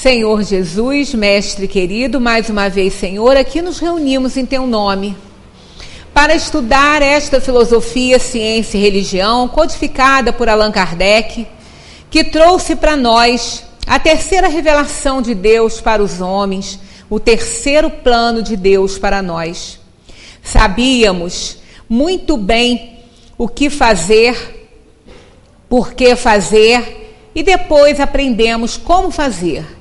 Senhor Jesus, Mestre querido, mais uma vez, Senhor, aqui nos reunimos em Teu nome para estudar esta filosofia, ciência e religião codificada por Allan Kardec, que trouxe para nós a terceira revelação de Deus para os homens, o terceiro plano de Deus para nós. Sabíamos muito bem o que fazer, por que fazer, e depois aprendemos como fazer.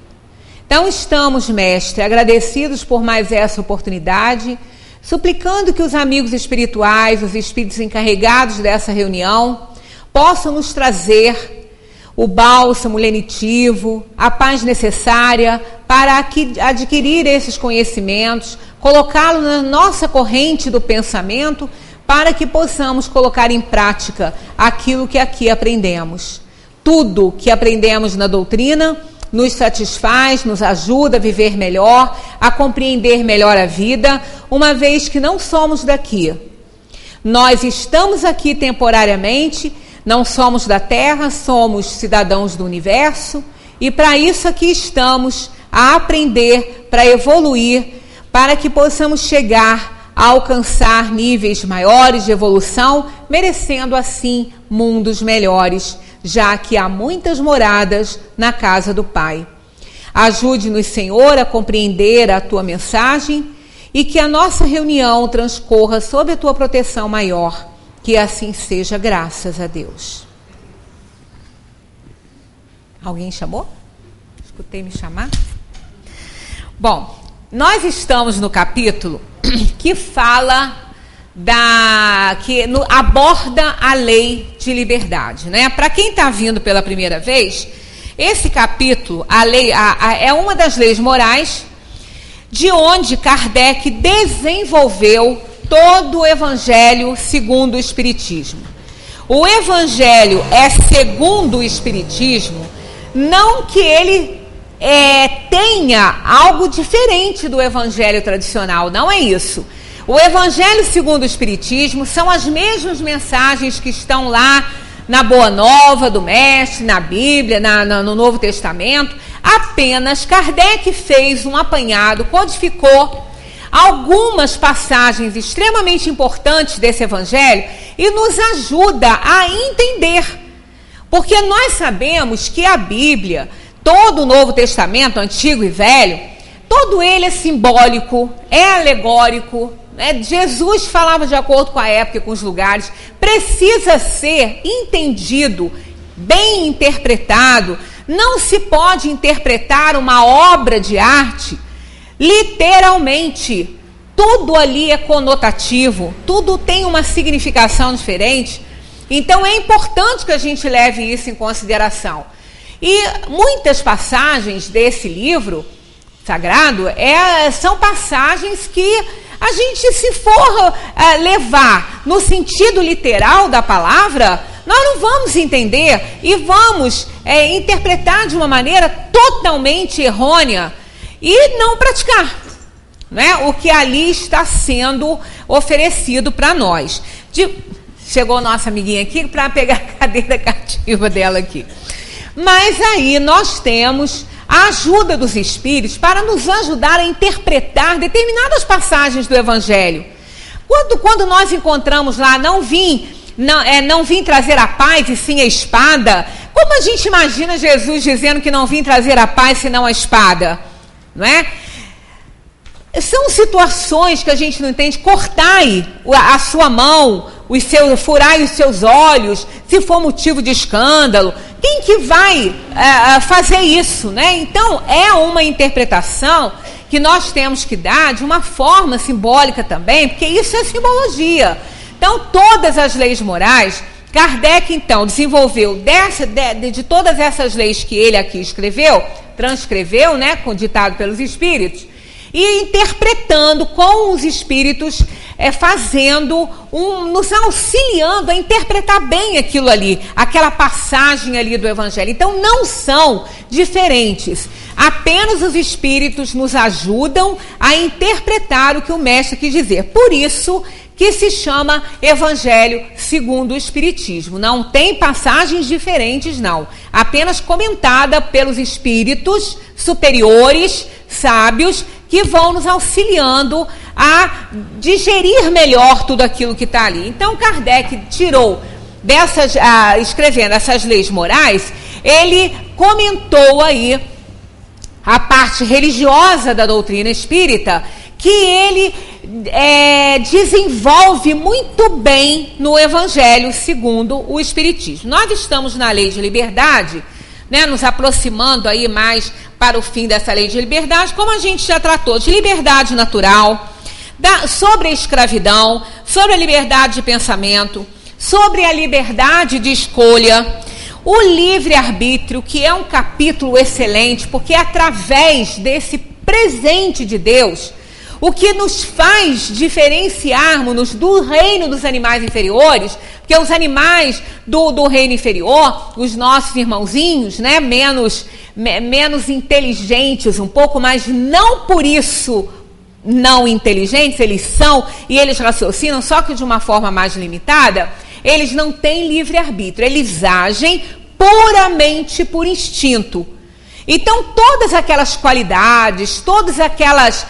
Então estamos, Mestre, agradecidos por mais essa oportunidade, suplicando que os amigos espirituais, os espíritos encarregados dessa reunião, possam nos trazer o bálsamo lenitivo, a paz necessária para adquirir esses conhecimentos, colocá-lo na nossa corrente do pensamento, para que possamos colocar em prática aquilo que aqui aprendemos. Tudo que aprendemos na doutrina nos satisfaz, nos ajuda a viver melhor, a compreender melhor a vida, uma vez que não somos daqui. Nós estamos aqui temporariamente, não somos da Terra, somos cidadãos do universo, e para isso aqui estamos, a aprender, para evoluir, para que possamos chegar a alcançar níveis maiores de evolução, merecendo assim mundos melhores, já que há muitas moradas na casa do Pai. Ajude-nos, Senhor, a compreender a Tua mensagem e que a nossa reunião transcorra sob a Tua proteção maior. Que assim seja, graças a Deus. Alguém chamou? Escutei me chamar? Bom, nós estamos no capítulo que fala aborda a lei de liberdade, né? Para quem está vindo pela primeira vez, esse capítulo, é uma das leis morais, de onde Kardec desenvolveu todo o Evangelho segundo o Espiritismo. O Evangelho é segundo o Espiritismo, não que ele tenha algo diferente do Evangelho tradicional, não é isso. O Evangelho segundo o Espiritismo são as mesmas mensagens que estão lá na Boa Nova do Mestre, na Bíblia, no Novo Testamento. Apenas Kardec fez um apanhado, codificou algumas passagens extremamente importantes desse Evangelho e nos ajuda a entender. Porque nós sabemos que a Bíblia, todo o Novo Testamento, Antigo e Velho, todo ele é simbólico, é alegórico, Jesus falava de acordo com a época e com os lugares, precisa ser entendido, bem interpretado. Não se pode interpretar uma obra de arte literalmente. Tudo ali é conotativo, tudo tem uma significação diferente. Então é importante que a gente leve isso em consideração. E muitas passagens desse livro sagrado são passagens que a gente, se for levar no sentido literal da palavra, nós não vamos entender e vamos interpretar de uma maneira totalmente errônea e não praticar, né, o que ali está sendo oferecido para nós. Chegou nossa amiguinha aqui para pegar a cadeira cativa dela aqui. Mas aí nós temos a ajuda dos Espíritos para nos ajudar a interpretar determinadas passagens do Evangelho. Quando nós encontramos lá, não vim trazer a paz e sim a espada, como a gente imagina Jesus dizendo que não vim trazer a paz senão a espada? Não é? São situações que a gente não entende. Cortai a sua mão, furai os seus olhos, se for motivo de escândalo. Quem que vai fazer isso, né? Então, é uma interpretação que nós temos que dar de uma forma simbólica também, porque isso é simbologia. Então, todas as leis morais, Kardec, então, desenvolveu de todas essas leis que ele aqui escreveu, transcreveu, né, ditado pelos Espíritos, e interpretando com os Espíritos, nos auxiliando a interpretar bem aquilo ali, aquela passagem ali do Evangelho. Então não são diferentes, apenas os Espíritos nos ajudam a interpretar o que o Mestre quis dizer. Por isso que se chama Evangelho segundo o Espiritismo. Não tem passagens diferentes, não. Apenas comentada pelos espíritos superiores, sábios, que vão nos auxiliando a digerir melhor tudo aquilo que está ali. Então, Kardec tirou escrevendo essas leis morais, ele comentou aí a parte religiosa da doutrina espírita, que ele desenvolve muito bem no Evangelho segundo o Espiritismo. Nós estamos na Lei de Liberdade, né, nos aproximando aí mais para o fim dessa Lei de Liberdade, como a gente já tratou de liberdade natural, sobre a escravidão, sobre a liberdade de pensamento, sobre a liberdade de escolha, o livre-arbítrio, que é um capítulo excelente, porque é através desse presente de Deus, o que nos faz diferenciarmos do reino dos animais inferiores, porque os animais do reino inferior, os nossos irmãozinhos, né, menos inteligentes um pouco, mas não por isso não inteligentes, eles são, e eles raciocinam, só que de uma forma mais limitada, eles não têm livre-arbítrio, eles agem puramente por instinto. Então, todas aquelas qualidades, todas aquelas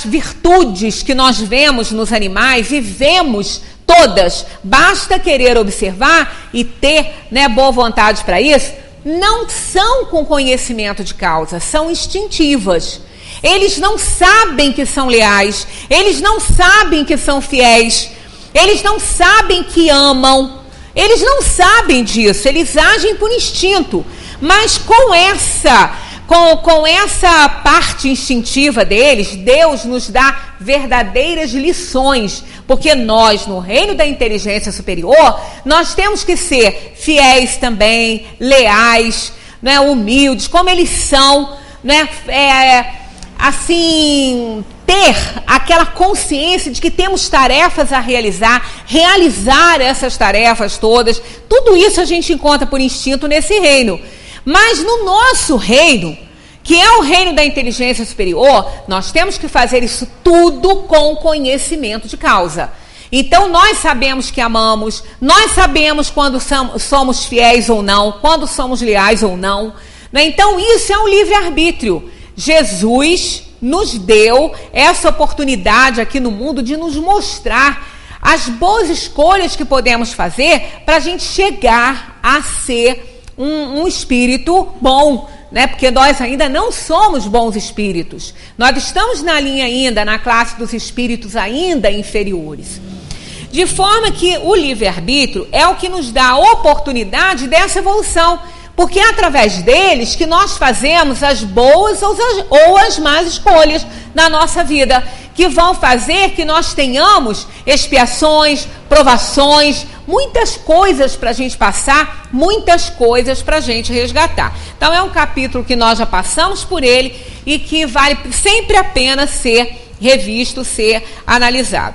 virtudes que nós vemos nos animais e vemos todas, basta querer observar e ter, né, boa vontade para isso, não são com conhecimento de causa, são instintivas. Eles não sabem que são leais, eles não sabem que são fiéis, eles não sabem que amam, eles não sabem disso, eles agem por instinto. Mas com essa parte instintiva deles, Deus nos dá verdadeiras lições, porque nós, no reino da inteligência superior, nós temos que ser fiéis também, leais, né, humildes, como eles são, né, assim, ter aquela consciência de que temos tarefas a realizar essas tarefas todas, tudo isso a gente encontra por instinto nesse reino. Mas no nosso reino, que é o reino da inteligência superior, nós temos que fazer isso tudo com conhecimento de causa. Então nós sabemos que amamos, nós sabemos quando somos fiéis ou não, quando somos leais ou não, né? Então isso é um livre-arbítrio. Jesus nos deu essa oportunidade aqui no mundo de nos mostrar as boas escolhas que podemos fazer para a gente chegar a ser um espírito bom, né? Porque nós ainda não somos bons espíritos. Nós estamos na linha ainda, na classe dos espíritos ainda inferiores. De forma que o livre-arbítrio é o que nos dá a oportunidade dessa evolução, porque é através deles que nós fazemos as boas ou as más escolhas na nossa vida, que vão fazer que nós tenhamos expiações, provações, muitas coisas para a gente passar, muitas coisas para a gente resgatar. Então é um capítulo que nós já passamos por ele e que vale sempre a pena ser revisto, ser analisado.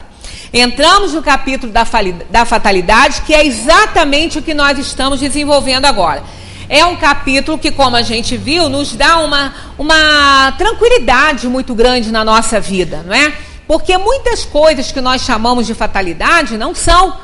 Entramos no capítulo da fatalidade, que é exatamente o que nós estamos desenvolvendo agora. É um capítulo que, como a gente viu, nos dá uma tranquilidade muito grande na nossa vida, não é? Porque muitas coisas que nós chamamos de fatalidade não são.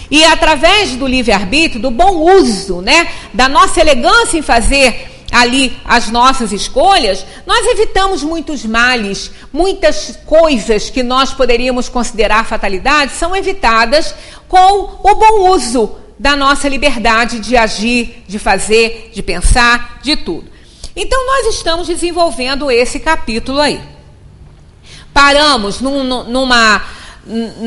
E através do livre-arbítrio, do bom uso, né, da nossa elegância em fazer ali as nossas escolhas, nós evitamos muitos males, muitas coisas que nós poderíamos considerar fatalidade são evitadas com o bom uso da nossa liberdade de agir, de fazer, de pensar, de tudo. Então nós estamos desenvolvendo esse capítulo aí. Paramos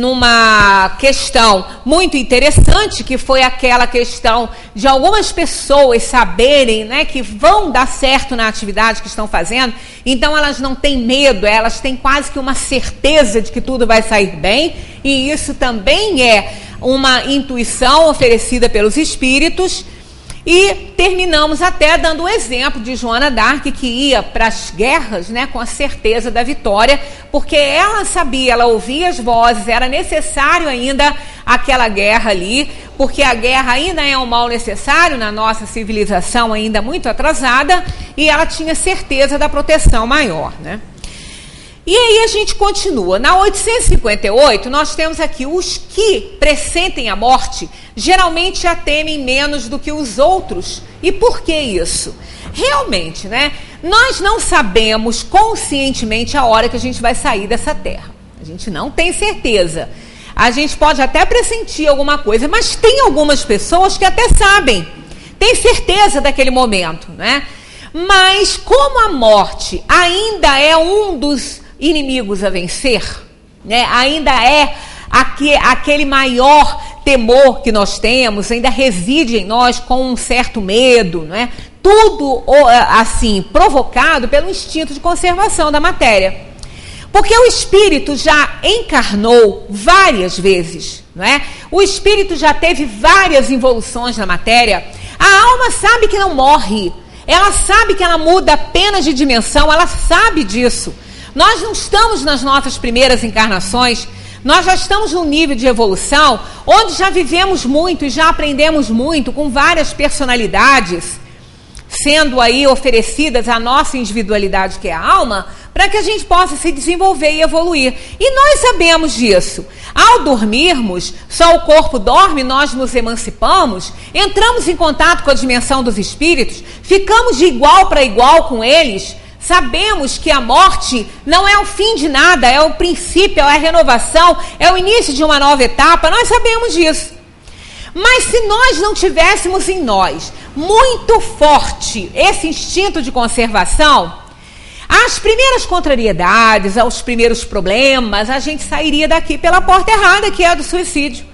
numa questão muito interessante, que foi aquela questão de algumas pessoas saberem, né, que vão dar certo na atividade que estão fazendo, então elas não têm medo, elas têm quase que uma certeza de que tudo vai sair bem, e isso também é uma intuição oferecida pelos espíritos. E terminamos até dando o exemplo de Joana d'Arc, que ia para as guerras, né, com a certeza da vitória, porque ela sabia, ela ouvia as vozes, era necessário ainda aquela guerra ali, porque a guerra ainda é um mal necessário na nossa civilização ainda muito atrasada, e ela tinha certeza da proteção maior, né? E aí a gente continua. Na 858, nós temos aqui os que pressentem a morte, geralmente a temem menos do que os outros. E por que isso? Realmente, né? Nós não sabemos conscientemente a hora que a gente vai sair dessa terra. A gente não tem certeza. A gente pode até pressentir alguma coisa, mas tem algumas pessoas que até sabem, tem certeza daquele momento, né? Mas como a morte ainda é um dos inimigos a vencer, né? Ainda é aquele maior temor que nós temos, ainda reside em nós com um certo medo, né? Tudo assim provocado pelo instinto de conservação da matéria. Porque o espírito já encarnou várias vezes, não é? O espírito já teve várias involuções na matéria. A alma sabe que não morre, ela sabe que ela muda apenas de dimensão, ela sabe disso. Nós não estamos nas nossas primeiras encarnações, nós já estamos num nível de evolução onde já vivemos muito e já aprendemos muito com várias personalidades, sendo aí oferecidas a nossa individualidade, que é a alma, para que a gente possa se desenvolver e evoluir. E nós sabemos disso. Ao dormirmos, só o corpo dorme, nós nos emancipamos, entramos em contato com a dimensão dos espíritos, ficamos de igual para igual com eles, sabemos que a morte não é o fim de nada, é o princípio, é a renovação, é o início de uma nova etapa, nós sabemos disso. Mas se nós não tivéssemos em nós muito forte esse instinto de conservação, as primeiras contrariedades, os primeiros problemas, a gente sairia daqui pela porta errada, que é a do suicídio.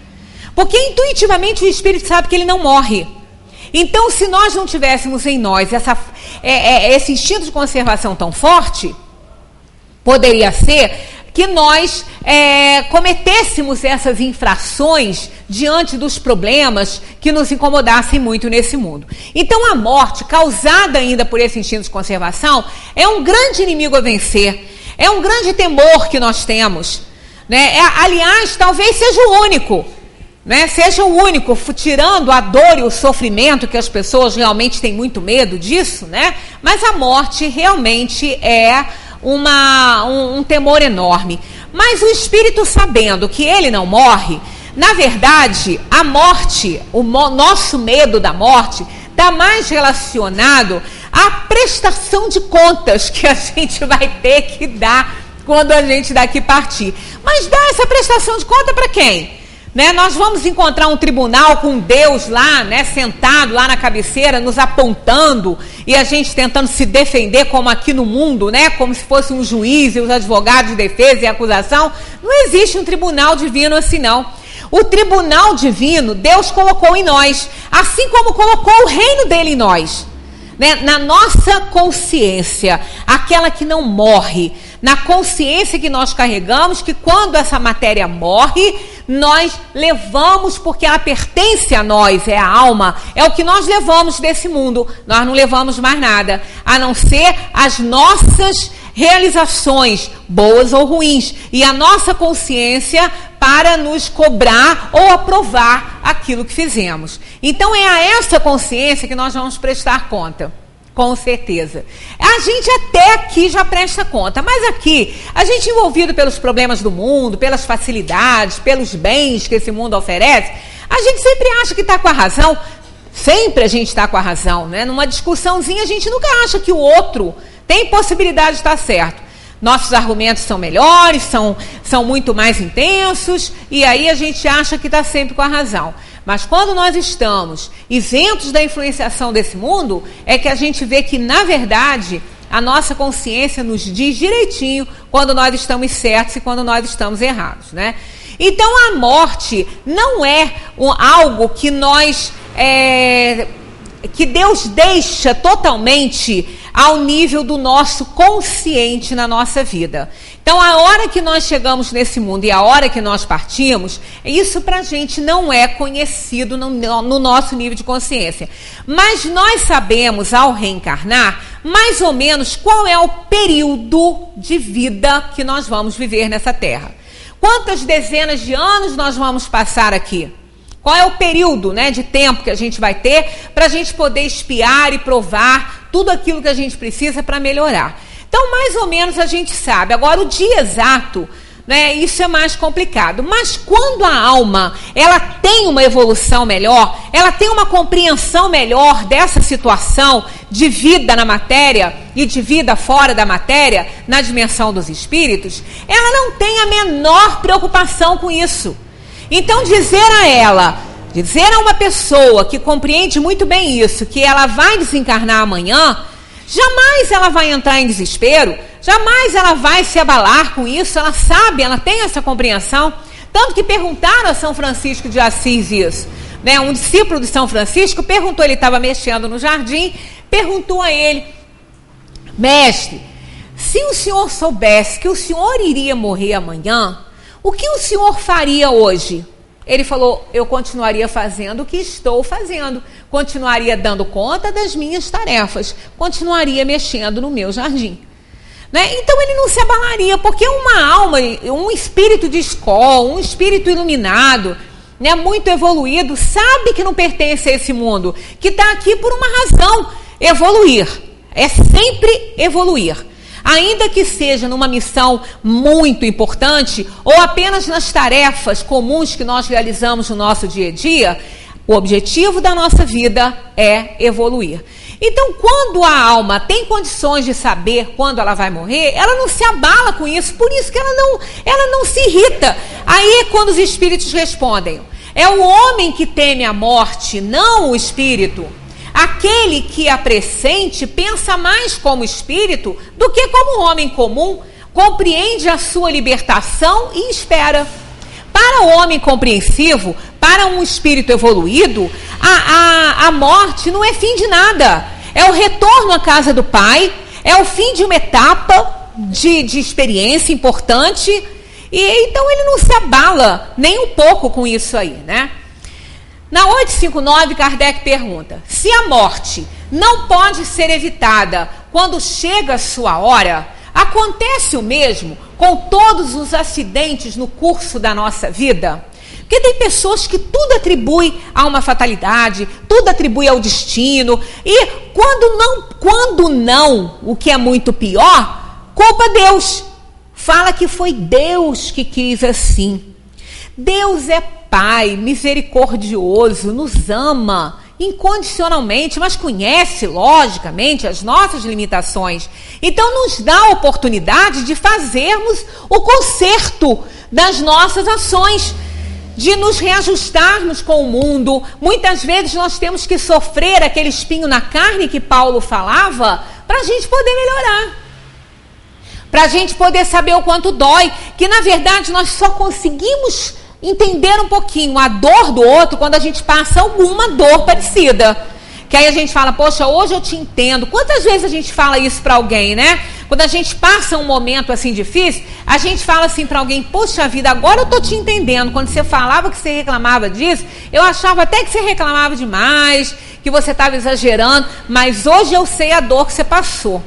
Porque intuitivamente o espírito sabe que ele não morre. Então, se nós não tivéssemos em nós esse instinto de conservação tão forte, poderia ser que nós cometêssemos essas infrações diante dos problemas que nos incomodassem muito nesse mundo. Então, a morte, causada ainda por esse instinto de conservação, é um grande inimigo a vencer, é um grande temor que nós temos, né? Aliás, talvez seja o único, né? Seja o único, tirando a dor e o sofrimento, que as pessoas realmente têm muito medo disso, né? Mas a morte realmente é um temor enorme. Mas o espírito, sabendo que ele não morre, na verdade, a morte, nosso medo da morte, está mais relacionado à prestação de contas que a gente vai ter que dar quando a gente daqui partir. Mas dá essa prestação de conta para quem? Né? Nós vamos encontrar um tribunal com Deus lá, né, sentado lá na cabeceira, nos apontando, e a gente tentando se defender como aqui no mundo, né, como se fosse um juiz e os advogados de defesa e acusação. Não existe um tribunal divino assim, não. O tribunal divino Deus colocou em nós, assim como colocou o reino dele em nós, né? Na nossa consciência, aquela que não morre, na consciência que nós carregamos, que quando essa matéria morre, nós levamos, porque ela pertence a nós, é a alma, é o que nós levamos desse mundo. Nós não levamos mais nada, a não ser as nossas realizações, boas ou ruins, e a nossa consciência para nos cobrar ou aprovar aquilo que fizemos. Então é a essa consciência que nós vamos prestar conta, com certeza. A gente até aqui já presta conta, mas aqui, a gente envolvido pelos problemas do mundo, pelas facilidades, pelos bens que esse mundo oferece, a gente sempre acha que está com a razão. Sempre a gente está com a razão, né? Numa discussãozinha a gente nunca acha que o outro tem possibilidade de estar certo. Nossos argumentos são melhores, são muito mais intensos, e aí a gente acha que está sempre com a razão. Mas quando nós estamos isentos da influenciação desse mundo, é que a gente vê que, na verdade, a nossa consciência nos diz direitinho quando nós estamos certos e quando nós estamos errados, né? Então, a morte não é algo que que Deus deixa totalmente ao nível do nosso consciente na nossa vida. Então, a hora que nós chegamos nesse mundo e a hora que nós partimos, isso pra gente não é conhecido no nosso nível de consciência. Mas nós sabemos, ao reencarnar, mais ou menos qual é o período de vida que nós vamos viver nessa Terra. Quantas dezenas de anos nós vamos passar aqui? Qual é o período, né, de tempo que a gente vai ter para a gente poder espiar e provar tudo aquilo que a gente precisa para melhorar? Então, mais ou menos a gente sabe. Agora, o dia exato, né, isso é mais complicado. Mas quando a alma, ela tem uma evolução melhor, ela tem uma compreensão melhor dessa situação de vida na matéria e de vida fora da matéria, na dimensão dos espíritos, ela não tem a menor preocupação com isso. Então, dizer a uma pessoa que compreende muito bem isso, que ela vai desencarnar amanhã, jamais ela vai entrar em desespero, jamais ela vai se abalar com isso, ela sabe, ela tem essa compreensão. Tanto que perguntaram a São Francisco de Assis isso, né? Um discípulo de São Francisco perguntou, ele estava mexendo no jardim, perguntou a ele: mestre, se o senhor soubesse que o senhor iria morrer amanhã, o que o senhor faria hoje? Ele falou: eu continuaria fazendo o que estou fazendo, continuaria dando conta das minhas tarefas, continuaria mexendo no meu jardim. Né? Então ele não se abalaria, porque uma alma, um espírito de escola, um espírito iluminado, né, muito evoluído, sabe que não pertence a esse mundo, que está aqui por uma razão: evoluir. É sempre evoluir. Ainda que seja numa missão muito importante ou apenas nas tarefas comuns que nós realizamos no nosso dia a dia, o objetivo da nossa vida é evoluir. Então, quando a alma tem condições de saber quando ela vai morrer, ela não se abala com isso, por isso que ela não se irrita. Aí é quando os espíritos respondem: é o homem que teme a morte, não o espírito. Aquele que a pressente pensa mais como espírito do que como um homem comum, compreende a sua libertação e espera. Para o homem compreensivo, para um espírito evoluído, a morte não é fim de nada. É o retorno à casa do Pai, é o fim de uma etapa de experiência importante, e então ele não se abala nem um pouco com isso aí, né? Na 859, Kardec pergunta: se a morte não pode ser evitada quando chega a sua hora, acontece o mesmo com todos os acidentes no curso da nossa vida? Porque tem pessoas que tudo atribui a uma fatalidade, tudo atribui ao destino, e quando não, o que é muito pior, culpa Deus. Fala que foi Deus que quis assim. Deus é Pai misericordioso, nos ama incondicionalmente, mas conhece, logicamente, as nossas limitações. Então, nos dá a oportunidade de fazermos o conserto das nossas ações, de nos reajustarmos com o mundo. Muitas vezes nós temos que sofrer aquele espinho na carne que Paulo falava, para a gente poder melhorar, para a gente poder saber o quanto dói, que na verdade nós só conseguimos entender um pouquinho a dor do outro quando a gente passa alguma dor parecida. Que aí a gente fala: poxa, hoje eu te entendo. Quantas vezes a gente fala isso para alguém, né? Quando a gente passa um momento assim difícil, a gente fala assim para alguém: poxa vida, agora eu tô te entendendo. Quando você falava que você reclamava disso, eu achava até que você reclamava demais, que você estava exagerando, mas hoje eu sei a dor que você passou.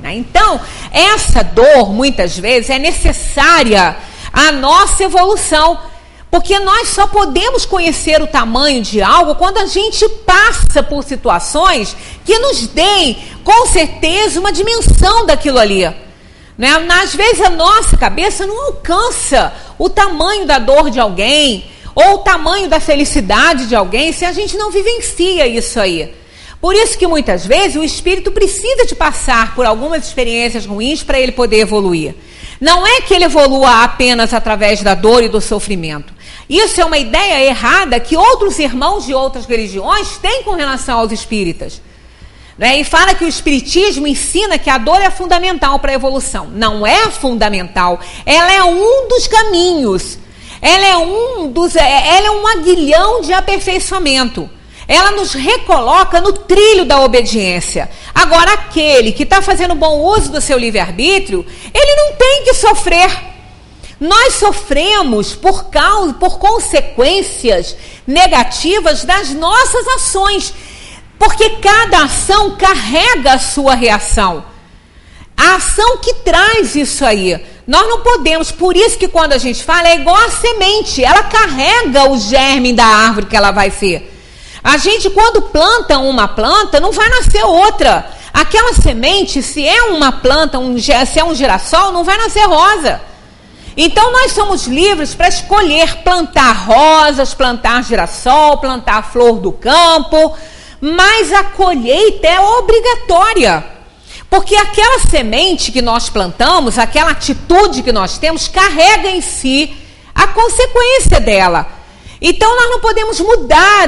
Então, essa dor, muitas vezes, é necessária à nossa evolução. Porque nós só podemos conhecer o tamanho de algo quando a gente passa por situações que nos deem, com certeza, uma dimensão daquilo ali. Né? Às vezes a nossa cabeça não alcança o tamanho da dor de alguém ou o tamanho da felicidade de alguém se a gente não vivencia isso aí. Por isso que muitas vezes o espírito precisa de passar por algumas experiências ruins para ele poder evoluir. Não é que ele evolua apenas através da dor e do sofrimento. Isso é uma ideia errada que outros irmãos de outras religiões têm com relação aos espíritas. Né? E fala que o espiritismo ensina que a dor é fundamental para a evolução. Não é fundamental. Ela é um dos caminhos. Ela é um aguilhão de aperfeiçoamento. Ela nos recoloca no trilho da obediência. Agora, aquele que está fazendo bom uso do seu livre-arbítrio, ele não tem que sofrer. Nós sofremos por consequências negativas das nossas ações, porque cada ação carrega a sua reação. A ação que traz isso aí. Nós não podemos, por isso que quando a gente fala, é igual a semente, ela carrega o germe da árvore que ela vai ser. A gente, quando planta uma planta, não vai nascer outra. Aquela semente, se é uma planta, se é um girassol, não vai nascer rosa. Então nós somos livres para escolher plantar rosas, plantar girassol, plantar flor do campo, mas a colheita é obrigatória. Porque aquela semente que nós plantamos, aquela atitude que nós temos, carrega em si a consequência dela. Então nós não podemos mudar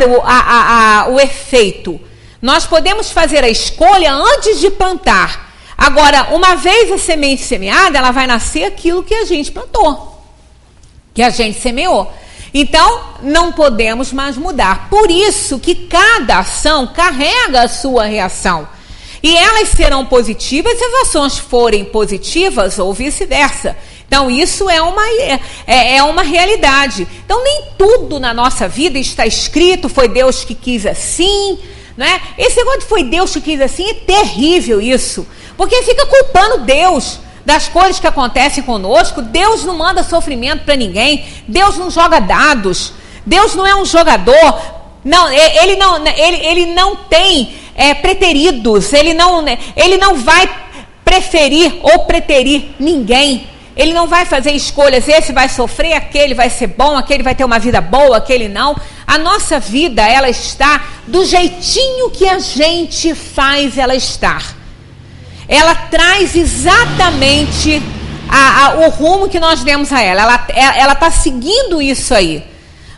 o efeito. Nós podemos fazer a escolha antes de plantar. Agora, uma vez a semente semeada, ela vai nascer aquilo que a gente plantou, que a gente semeou. Então, não podemos mais mudar. Por isso que cada ação carrega a sua reação. E elas serão positivas se as ações forem positivas ou vice-versa. Então, isso é uma realidade. Então, nem tudo na nossa vida está escrito, foi Deus que quis assim, né? Esse negócio de foi Deus que quis assim é terrível isso. Porque fica culpando Deus das coisas que acontecem conosco. Deus não manda sofrimento para ninguém. Deus não joga dados. Deus não é um jogador. Não, ele não tem preteridos. Ele não vai preferir ou preterir ninguém. Ele não vai fazer escolhas. Esse vai sofrer, aquele vai ser bom, aquele vai ter uma vida boa, aquele não. A nossa vida, ela está do jeitinho que a gente faz ela estar. Ela traz exatamente o rumo que nós demos a ela. Ela está seguindo isso aí.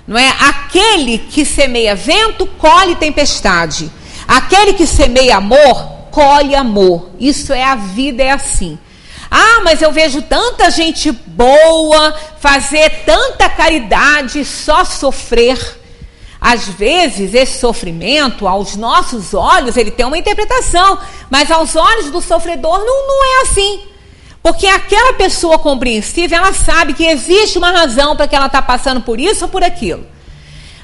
Não é? Aquele que semeia vento, colhe tempestade. Aquele que semeia amor, colhe amor. Isso é a vida, é assim. Ah, mas eu vejo tanta gente boa fazer tanta caridade, só sofrer. Às vezes, esse sofrimento, aos nossos olhos, ele tem uma interpretação, mas aos olhos do sofredor não é assim. Porque aquela pessoa compreensível, ela sabe que existe uma razão para que ela está passando por isso ou por aquilo.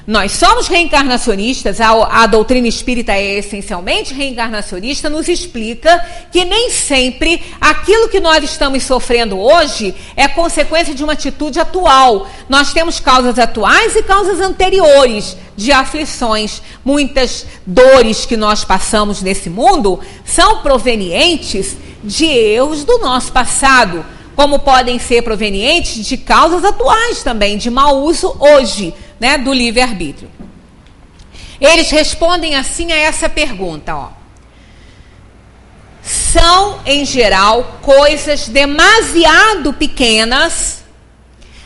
Nós somos reencarnacionistas, a doutrina espírita é essencialmente reencarnacionista, nos explica que nem sempre aquilo que nós estamos sofrendo hoje é consequência de uma atitude atual. Nós temos causas atuais e causas anteriores de aflições. Muitas dores que nós passamos nesse mundo são provenientes de erros do nosso passado, como podem ser provenientes de causas atuais também, de mau uso hoje, né, do livre-arbítrio. Eles respondem assim a essa pergunta, ó. São, em geral, coisas demasiado pequenas,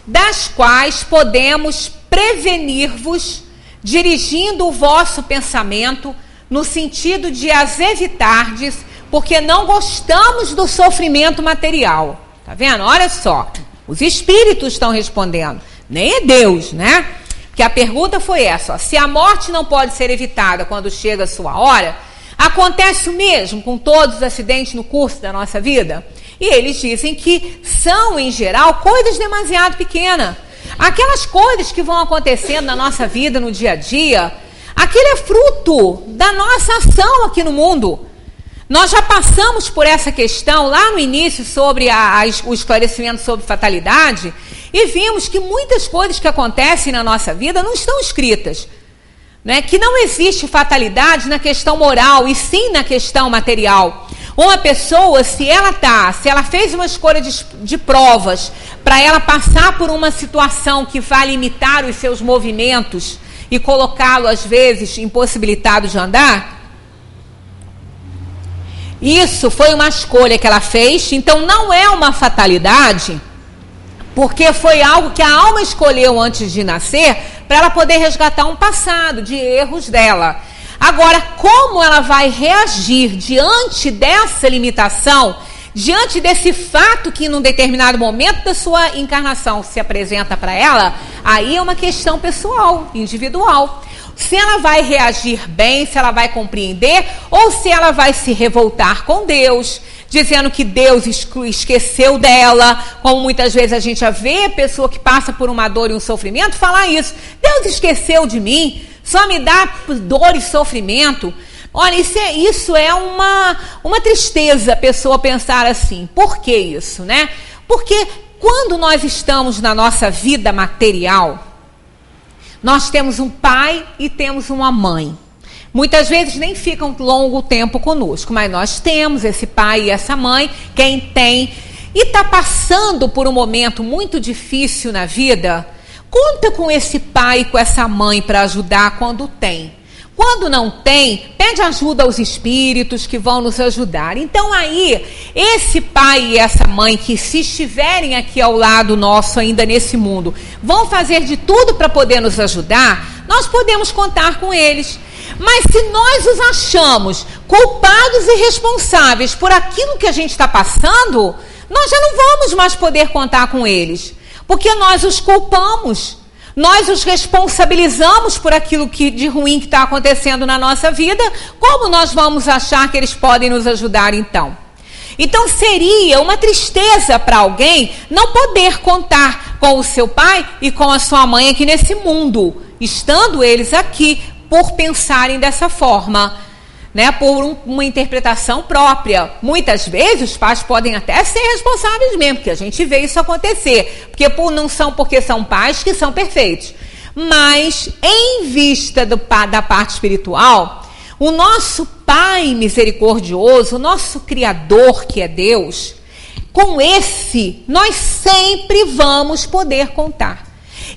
das quais podemos prevenir-vos, dirigindo o vosso pensamento no sentido de as evitardes, porque não gostamos do sofrimento material. Tá vendo? Olha só, os espíritos estão respondendo, nem é Deus, né? Que a pergunta foi essa, ó, se a morte não pode ser evitada quando chega a sua hora, acontece o mesmo com todos os acidentes no curso da nossa vida? E eles dizem que são, em geral, coisas demasiado pequenas. Aquelas coisas que vão acontecendo na nossa vida, no dia a dia, aquilo é fruto da nossa ação aqui no mundo. Nós já passamos por essa questão lá no início sobre o esclarecimento sobre fatalidade e vimos que muitas coisas que acontecem na nossa vida não estão escritas, né? Que não existe fatalidade na questão moral e sim na questão material. Uma pessoa, se ela fez uma escolha de provas para ela passar por uma situação que vai limitar os seus movimentos e colocá-lo às vezes impossibilitado de andar, isso foi uma escolha que ela fez, então não é uma fatalidade, porque foi algo que a alma escolheu antes de nascer para ela poder resgatar um passado de erros dela. Agora, como ela vai reagir diante dessa limitação, diante desse fato que num determinado momento da sua encarnação se apresenta para ela, aí é uma questão pessoal, individual. Se ela vai reagir bem, se ela vai compreender, ou se ela vai se revoltar com Deus, dizendo que Deus esqueceu dela, como muitas vezes a gente já vê a pessoa que passa por uma dor e um sofrimento falar isso. Deus esqueceu de mim, só me dá dor e sofrimento. Olha, isso é uma tristeza a pessoa pensar assim. Por que isso, né? Porque quando nós estamos na nossa vida material, nós temos um pai e temos uma mãe. Muitas vezes nem ficam longo tempo conosco, mas nós temos esse pai e essa mãe. Quem tem e está passando por um momento muito difícil na vida, conta com esse pai e com essa mãe para ajudar quando tem. Quando não tem, pede ajuda aos espíritos que vão nos ajudar. Então aí, esse pai e essa mãe que, se estiverem aqui ao lado nosso ainda nesse mundo, vão fazer de tudo para poder nos ajudar, nós podemos contar com eles. Mas se nós os achamos culpados e responsáveis por aquilo que a gente está passando, nós já não vamos mais poder contar com eles, porque nós os culpamos. Nós os responsabilizamos por aquilo de ruim que está acontecendo na nossa vida. Como nós vamos achar que eles podem nos ajudar então? Então seria uma tristeza para alguém não poder contar com o seu pai e com a sua mãe aqui nesse mundo, estando eles aqui, por pensarem dessa forma, né, por uma interpretação própria. Muitas vezes os pais podem até ser responsáveis mesmo, porque a gente vê isso acontecer, não são porque são pais que são perfeitos. Mas em vista da parte espiritual, o nosso Pai misericordioso, o nosso Criador, que é Deus, com esse nós sempre vamos poder contar.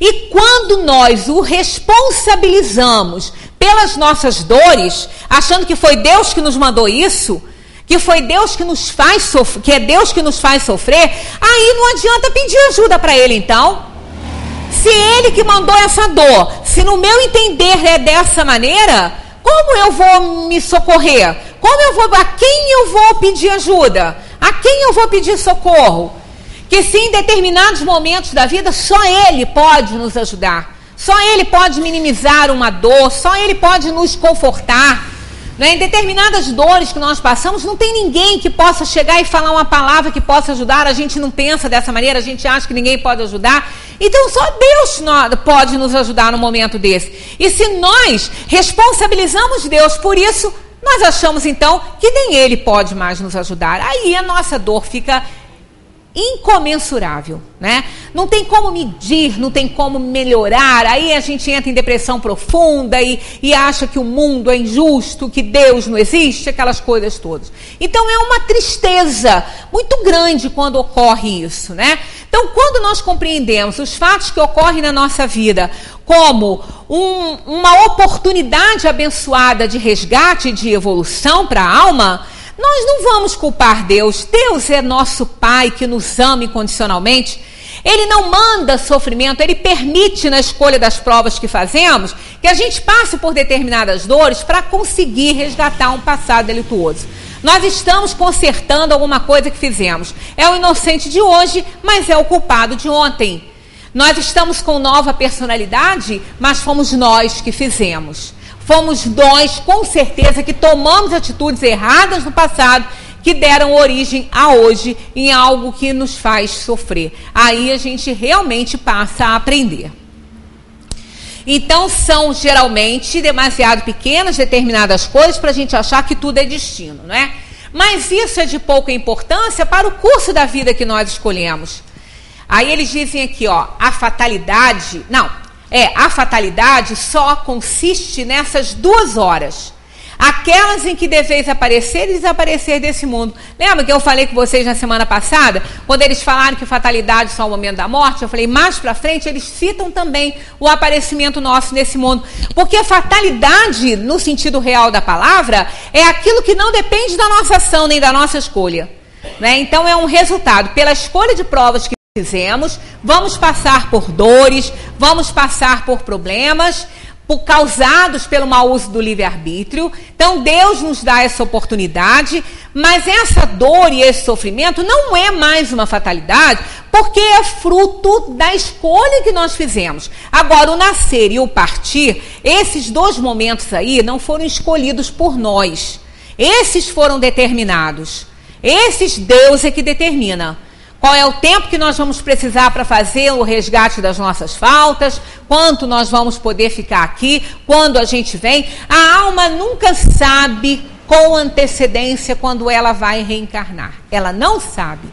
E quando nós o responsabilizamos pelas nossas dores, achando que foi Deus que nos mandou isso, que foi Deus que nos faz sofrer, que é Deus que nos faz sofrer, aí não adianta pedir ajuda para Ele então. Se Ele que mandou essa dor, se no meu entender é dessa maneira, como eu vou me socorrer? A quem eu vou pedir ajuda? A quem eu vou pedir socorro? Que se em determinados momentos da vida só Ele pode nos ajudar, só Ele pode minimizar uma dor, só Ele pode nos confortar, né? Em determinadas dores que nós passamos, não tem ninguém que possa chegar e falar uma palavra que possa ajudar. A gente não pensa dessa maneira, a gente acha que ninguém pode ajudar. Então só Deus pode nos ajudar num momento desse. E se nós responsabilizamos Deus por isso, nós achamos então que nem Ele pode mais nos ajudar. Aí a nossa dor fica incomensurável, né? Não tem como medir, não tem como melhorar. Aí a gente entra em depressão profunda e acha que o mundo é injusto, que Deus não existe, aquelas coisas todas. Então é uma tristeza muito grande quando ocorre isso, né? Então, quando nós compreendemos os fatos que ocorrem na nossa vida como uma oportunidade abençoada de resgate e de evolução para a alma, nós não vamos culpar Deus. Deus é nosso Pai que nos ama incondicionalmente. Ele não manda sofrimento, Ele permite na escolha das provas que fazemos que a gente passe por determinadas dores para conseguir resgatar um passado delituoso. Nós estamos consertando alguma coisa que fizemos. É o inocente de hoje, mas é o culpado de ontem. Nós estamos com nova personalidade, mas fomos nós que fizemos. Fomos nós, com certeza, que tomamos atitudes erradas no passado, que deram origem a hoje em algo que nos faz sofrer. Aí a gente realmente passa a aprender. Então são geralmente demasiado pequenas determinadas coisas para a gente achar que tudo é destino, não é? Mas isso é de pouca importância para o curso da vida que nós escolhemos. Aí eles dizem aqui, ó, a fatalidade só consiste nessas 2 horas. Aquelas em que deveis aparecer e desaparecer desse mundo. Lembra que eu falei com vocês na semana passada? Quando eles falaram que fatalidade só é o momento da morte, eu falei, mais pra frente eles citam também o aparecimento nosso nesse mundo. Porque fatalidade, no sentido real da palavra, é aquilo que não depende da nossa ação nem da nossa escolha, né? Então é um resultado. Pela escolha de provas que fizemos, vamos passar por dores, vamos passar por problemas, causados pelo mau uso do livre-arbítrio. Então Deus nos dá essa oportunidade, mas essa dor e esse sofrimento não é mais uma fatalidade, porque é fruto da escolha que nós fizemos. Agora, o nascer e o partir, esses 2 momentos aí não foram escolhidos por nós, esses foram determinados. Esses Deus é que determina. Qual é o tempo que nós vamos precisar para fazer o resgate das nossas faltas? Quanto nós vamos poder ficar aqui? Quando a gente vem? A alma nunca sabe com antecedência quando ela vai reencarnar. Ela não sabe.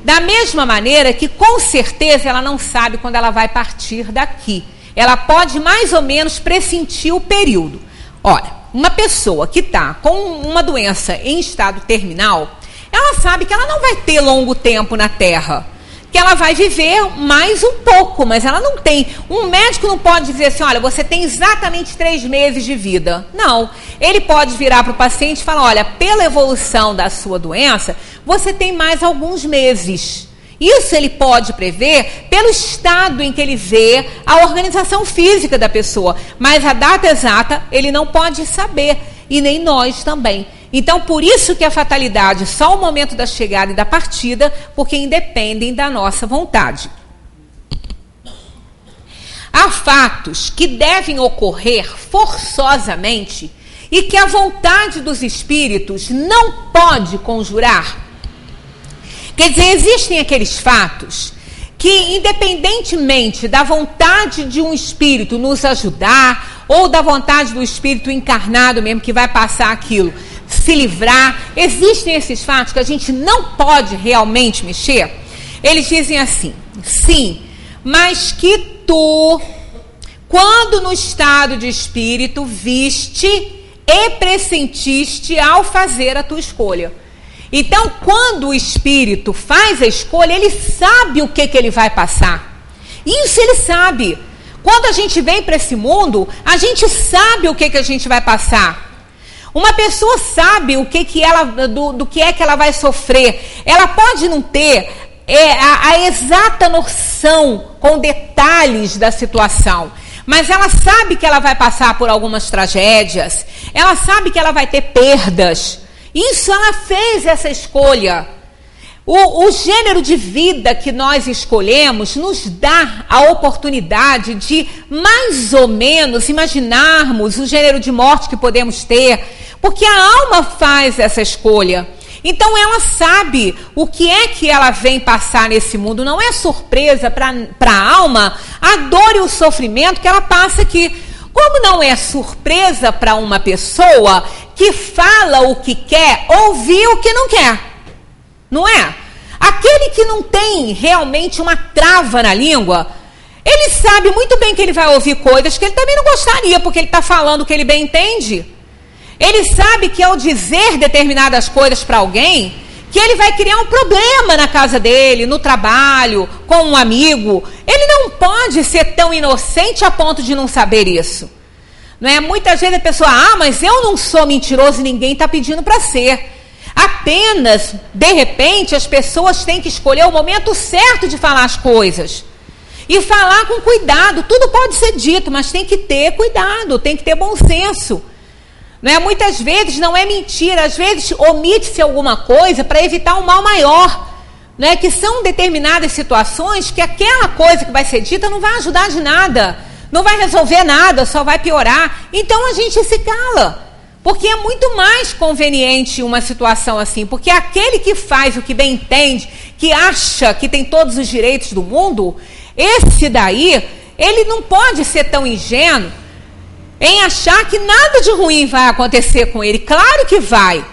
Da mesma maneira que, com certeza, ela não sabe quando ela vai partir daqui. Ela pode mais ou menos pressentir o período. Ora, uma pessoa que está com uma doença em estado terminal, ela sabe que ela não vai ter longo tempo na Terra, que ela vai viver mais um pouco, mas ela não tem. Um médico não pode dizer assim, olha, você tem exatamente 3 meses de vida. Não. Ele pode virar para o paciente e falar, olha, pela evolução da sua doença, você tem mais alguns meses. Isso ele pode prever pelo estado em que ele vê a organização física da pessoa. Mas a data exata ele não pode saber, e nem nós também. Então, por isso que a fatalidade é só o momento da chegada e da partida, porque independem da nossa vontade. Há fatos que devem ocorrer forçosamente e que a vontade dos espíritos não pode conjurar. Quer dizer, existem aqueles fatos que, independentemente da vontade de um espírito nos ajudar, ou da vontade do espírito encarnado mesmo que vai passar aquilo, se livrar, existem esses fatos que a gente não pode realmente mexer. Eles dizem assim, sim, mas que tu, quando no estado de espírito, viste e pressentiste ao fazer a tua escolha. Então, quando o espírito faz a escolha, ele sabe o que ele vai passar. Isso ele sabe. Quando a gente vem para esse mundo, a gente sabe o que a gente vai passar. Uma pessoa sabe o que ela, do que é que ela vai sofrer. Ela pode não ter a exata noção com detalhes da situação, mas ela sabe que ela vai passar por algumas tragédias, ela sabe que ela vai ter perdas. Isso ela fez essa escolha. O gênero de vida que nós escolhemos nos dá a oportunidade de, mais ou menos, imaginarmos o gênero de morte que podemos ter, porque a alma faz essa escolha. Então ela sabe o que é que ela vem passar nesse mundo. Não é surpresa para a alma a dor e o sofrimento que ela passa aqui. Como não é surpresa para uma pessoa que fala o que quer, ouvir o que não quer. Não é? Aquele que não tem realmente uma trava na língua, ele sabe muito bem que ele vai ouvir coisas que ele também não gostaria, porque ele está falando o que ele bem entende. Ele sabe que ao dizer determinadas coisas para alguém, que ele vai criar um problema na casa dele, no trabalho, com um amigo. Ele não pode ser tão inocente a ponto de não saber isso. Não é? Muitas vezes a pessoa, mas eu não sou mentiroso e ninguém está pedindo para ser. Apenas, de repente, as pessoas têm que escolher o momento certo de falar as coisas. E falar com cuidado. Tudo pode ser dito, mas tem que ter cuidado, tem que ter bom senso. Não é? Muitas vezes não é mentira, às vezes omite-se alguma coisa para evitar um mal maior. Não é? Que são determinadas situações que aquela coisa que vai ser dita não vai ajudar de nada, não vai resolver nada, só vai piorar. Então a gente se cala. Porque é muito mais conveniente uma situação assim, porque aquele que faz o que bem entende, que acha que tem todos os direitos do mundo, esse daí, ele não pode ser tão ingênuo em achar que nada de ruim vai acontecer com ele. Claro que vai,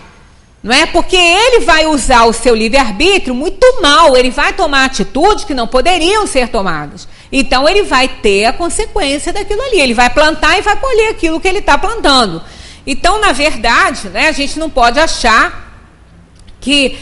não é? Porque ele vai usar o seu livre-arbítrio muito mal, ele vai tomar atitudes que não poderiam ser tomadas. Então ele vai ter a consequência daquilo ali, ele vai plantar e vai colher aquilo que ele está plantando. Então, na verdade, né, a gente não pode achar que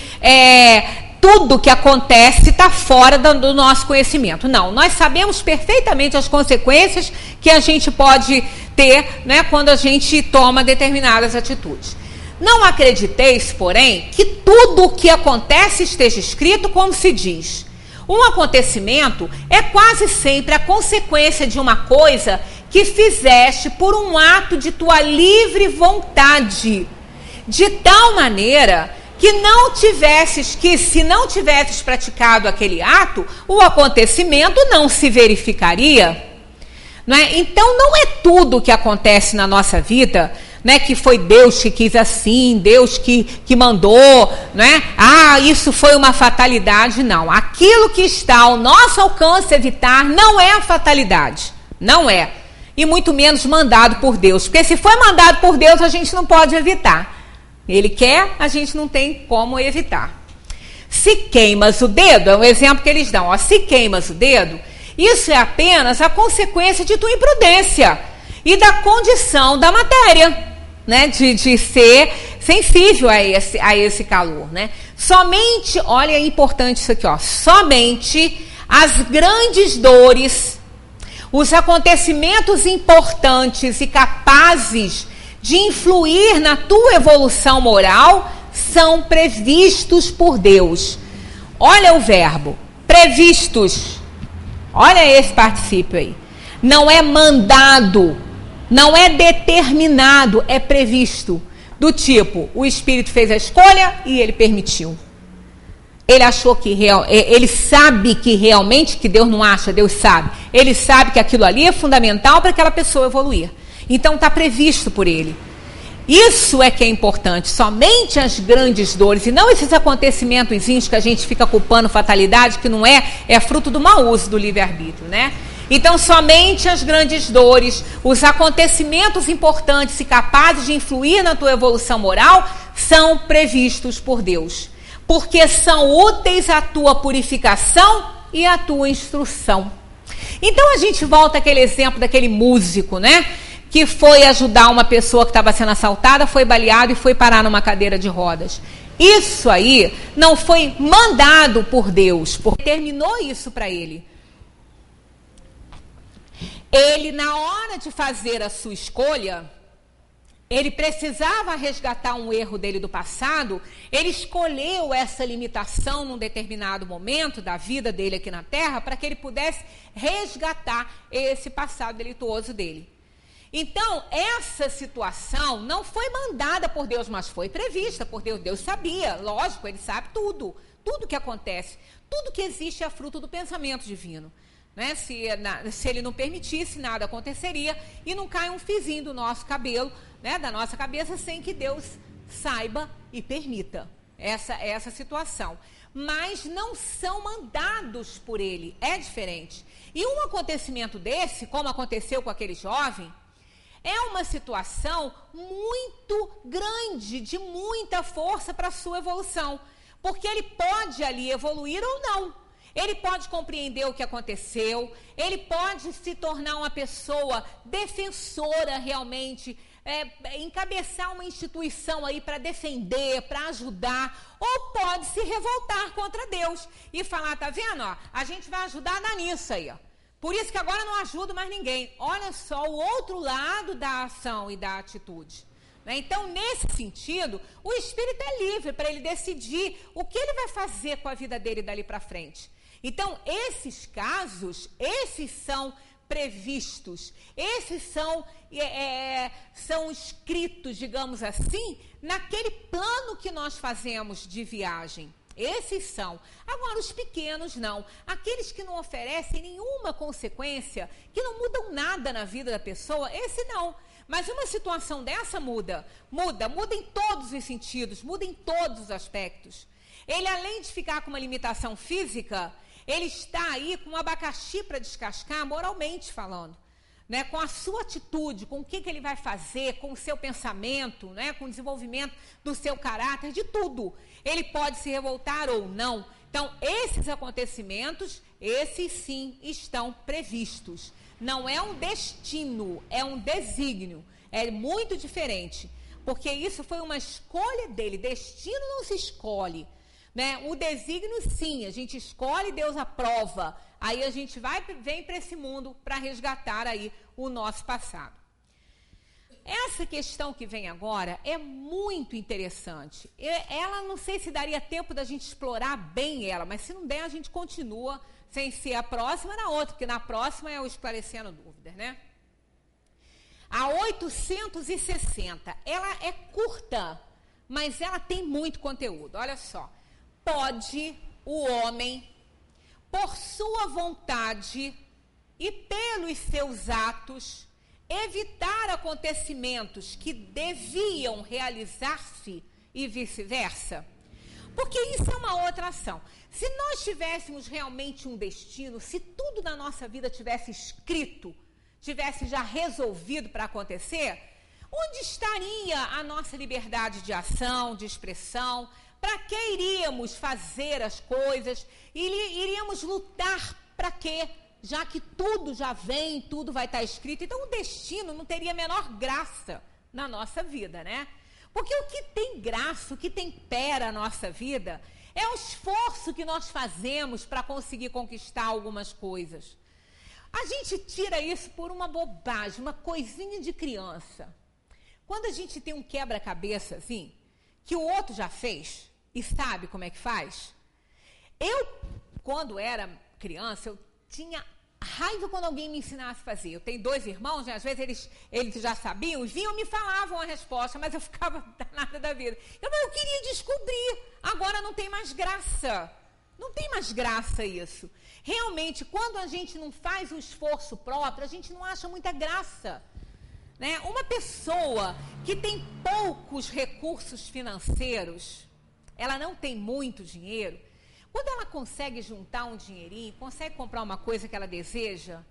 tudo que acontece está fora do nosso conhecimento. Não, nós sabemos perfeitamente as consequências que a gente pode ter, né, quando a gente toma determinadas atitudes. Não acrediteis, porém, que tudo o que acontece esteja escrito como se diz. Um acontecimento é quase sempre a consequência de uma coisa que fizeste por um ato de tua livre vontade, de tal maneira que se não tivesses praticado aquele ato, o acontecimento não se verificaria. Não é? Então não é tudo que acontece na nossa vida, né, que foi Deus que quis assim, Deus que mandou, né? Isso foi uma fatalidade. Não, aquilo que está ao nosso alcance evitar não é a fatalidade, não é. E muito menos mandado por Deus. Porque se foi mandado por Deus, a gente não pode evitar. Ele quer, a gente não tem como evitar. Se queimas o dedo, é um exemplo que eles dão. Se queimas o dedo, isso é apenas a consequência de tua imprudência e da condição da matéria. né, de ser sensível a esse calor, né? Somente, olha, é importante isso aqui, ó, somente as grandes dores, os acontecimentos importantes e capazes de influir na tua evolução moral são previstos por Deus. Olha o verbo, previstos. Olha esse particípio aí. Não é mandado, não é determinado, é previsto. Do tipo, o Espírito fez a escolha e ele permitiu. Ele achou que ele sabe que realmente, que Deus não acha, Deus sabe. Ele sabe que aquilo ali é fundamental para aquela pessoa evoluir. Então está previsto por ele. Isso é que é importante, somente as grandes dores, e não esses acontecimentos que a gente fica culpando fatalidade, que não é fruto do mau uso do livre-arbítrio, né? Então, somente as grandes dores, os acontecimentos importantes e capazes de influir na tua evolução moral, são previstos por Deus, porque são úteis à tua purificação e à tua instrução. Então, a gente volta àquele exemplo daquele músico, né? Que foi ajudar uma pessoa que estava sendo assaltada, foi baleado e foi parar numa cadeira de rodas. Isso aí não foi mandado por Deus, porque terminou isso para ele. Ele, na hora de fazer a sua escolha, ele precisava resgatar um erro dele do passado, ele escolheu essa limitação num determinado momento da vida dele aqui na Terra para que ele pudesse resgatar esse passado delituoso dele. Então, essa situação não foi mandada por Deus, mas foi prevista por Deus. Deus sabia, lógico, ele sabe tudo. Tudo que acontece, tudo que existe é fruto do pensamento divino. Né? Se ele não permitisse, nada aconteceria e não cai um fiozinho do nosso cabelo, né? Da nossa cabeça, sem que Deus saiba e permita essa situação. Mas não são mandados por ele, é diferente. E um acontecimento desse, como aconteceu com aquele jovem, é uma situação muito grande, de muita força para a sua evolução. Porque ele pode ali evoluir ou não. Ele pode compreender o que aconteceu, ele pode se tornar uma pessoa defensora realmente, encabeçar uma instituição aí para defender, para ajudar, ou pode se revoltar contra Deus e falar, tá vendo, ó, a gente vai ajudar nisso aí, ó. Por isso que agora não ajudo mais ninguém. Olha só o outro lado da ação e da atitude. Né? Então, nesse sentido, o Espírito é livre para ele decidir o que ele vai fazer com a vida dele dali para frente. Então, esses casos, esses são previstos, esses são escritos, digamos assim, naquele plano que nós fazemos de viagem. Esses são. Agora, os pequenos não. Aqueles que não oferecem nenhuma consequência, que não mudam nada na vida da pessoa, esse não. Mas uma situação dessa muda em todos os sentidos, muda em todos os aspectos. Ele, além de ficar com uma limitação física, ele está aí com um abacaxi para descascar, moralmente falando. Né, com a sua atitude, com o que ele vai fazer, com o seu pensamento, né, com o desenvolvimento do seu caráter, de tudo. Ele pode se revoltar ou não. Então, esses acontecimentos, esses sim estão previstos. Não é um destino, é um desígnio. É muito diferente, porque isso foi uma escolha dele. Destino não se escolhe. Né? O desígnio, sim, a gente escolhe, Deus aprova. Aí a gente vem para esse mundo para resgatar aí o nosso passado. Essa questão que vem agora é muito interessante. Ela, não sei se daria tempo da gente explorar bem ela, mas se não der, a gente continua sem ser a próxima na outra, porque na próxima é o Esclarecendo Dúvidas, né? A 860, ela é curta, mas ela tem muito conteúdo. Olha só. Pode o homem, por sua vontade e pelos seus atos, evitar acontecimentos que deviam realizar-se e vice-versa? Porque isso é uma outra ação. Se nós tivéssemos realmente um destino, se tudo na nossa vida tivesse escrito, tivesse já resolvido para acontecer, onde estaria a nossa liberdade de ação, de expressão? Para que iríamos fazer as coisas? Iríamos lutar para quê? Já que tudo já vem, tudo vai estar escrito. Então, o destino não teria a menor graça. na nossa vida, né? Porque o que tem graça, o que tempera a nossa vida é o esforço que nós fazemos para conseguir conquistar algumas coisas. A gente tira isso por uma bobagem, uma coisinha de criança. Quando a gente tem um quebra-cabeça assim, que o outro já fez e sabe como é que faz. Eu, quando era criança, eu tinha raiva quando alguém me ensinasse a fazer. Eu tenho 2 irmãos, né? Às vezes eles já sabiam, vinham e me falavam a resposta, mas eu ficava danada da vida. Eu queria descobrir, agora não tem mais graça. Não tem mais graça isso. Realmente, quando a gente não faz o esforço próprio, a gente não acha muita graça. Né? Uma pessoa que tem poucos recursos financeiros, ela não tem muito dinheiro, quando ela consegue juntar um dinheirinho, consegue comprar uma coisa que ela deseja,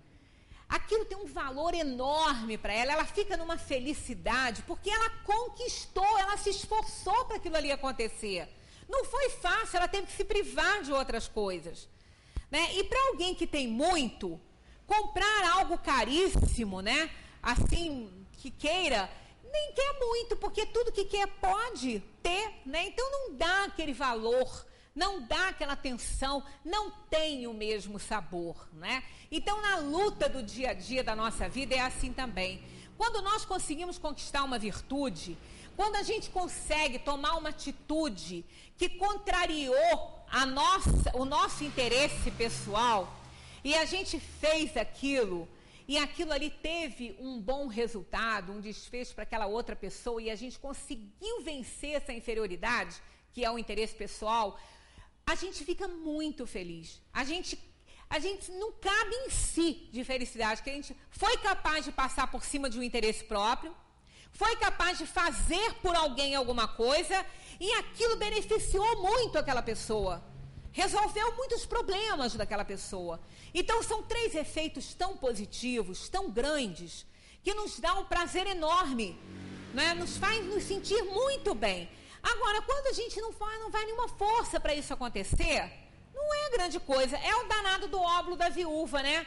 aquilo tem um valor enorme para ela, ela fica numa felicidade, porque ela conquistou, ela se esforçou para aquilo ali acontecer. Não foi fácil, ela teve que se privar de outras coisas. Né? E para alguém que tem muito, comprar algo caríssimo, né? Assim, que queira, nem quer muito, porque tudo que quer pode ter, né? Então não dá aquele valor, não dá aquela atenção, não tem o mesmo sabor, né? Então na luta do dia a dia da nossa vida é assim também. Quando nós conseguimos conquistar uma virtude, quando a gente consegue tomar uma atitude que contrariou o nosso interesse pessoal, e a gente fez aquilo, e aquilo ali teve um bom resultado, um desfecho para aquela outra pessoa, e a gente conseguiu vencer essa inferioridade, que é o interesse pessoal, a gente fica muito feliz. A gente não cabe em si de felicidade, que a gente foi capaz de passar por cima de um interesse próprio, foi capaz de fazer por alguém alguma coisa, e aquilo beneficiou muito aquela pessoa. Resolveu muitos problemas daquela pessoa. Então são 3 efeitos tão positivos, tão grandes, que nos dá um prazer enorme, né? Nos faz nos sentir muito bem. Agora, quando a gente não vai nenhuma força para isso acontecer, não é grande coisa. É o danado do óbolo da viúva, né?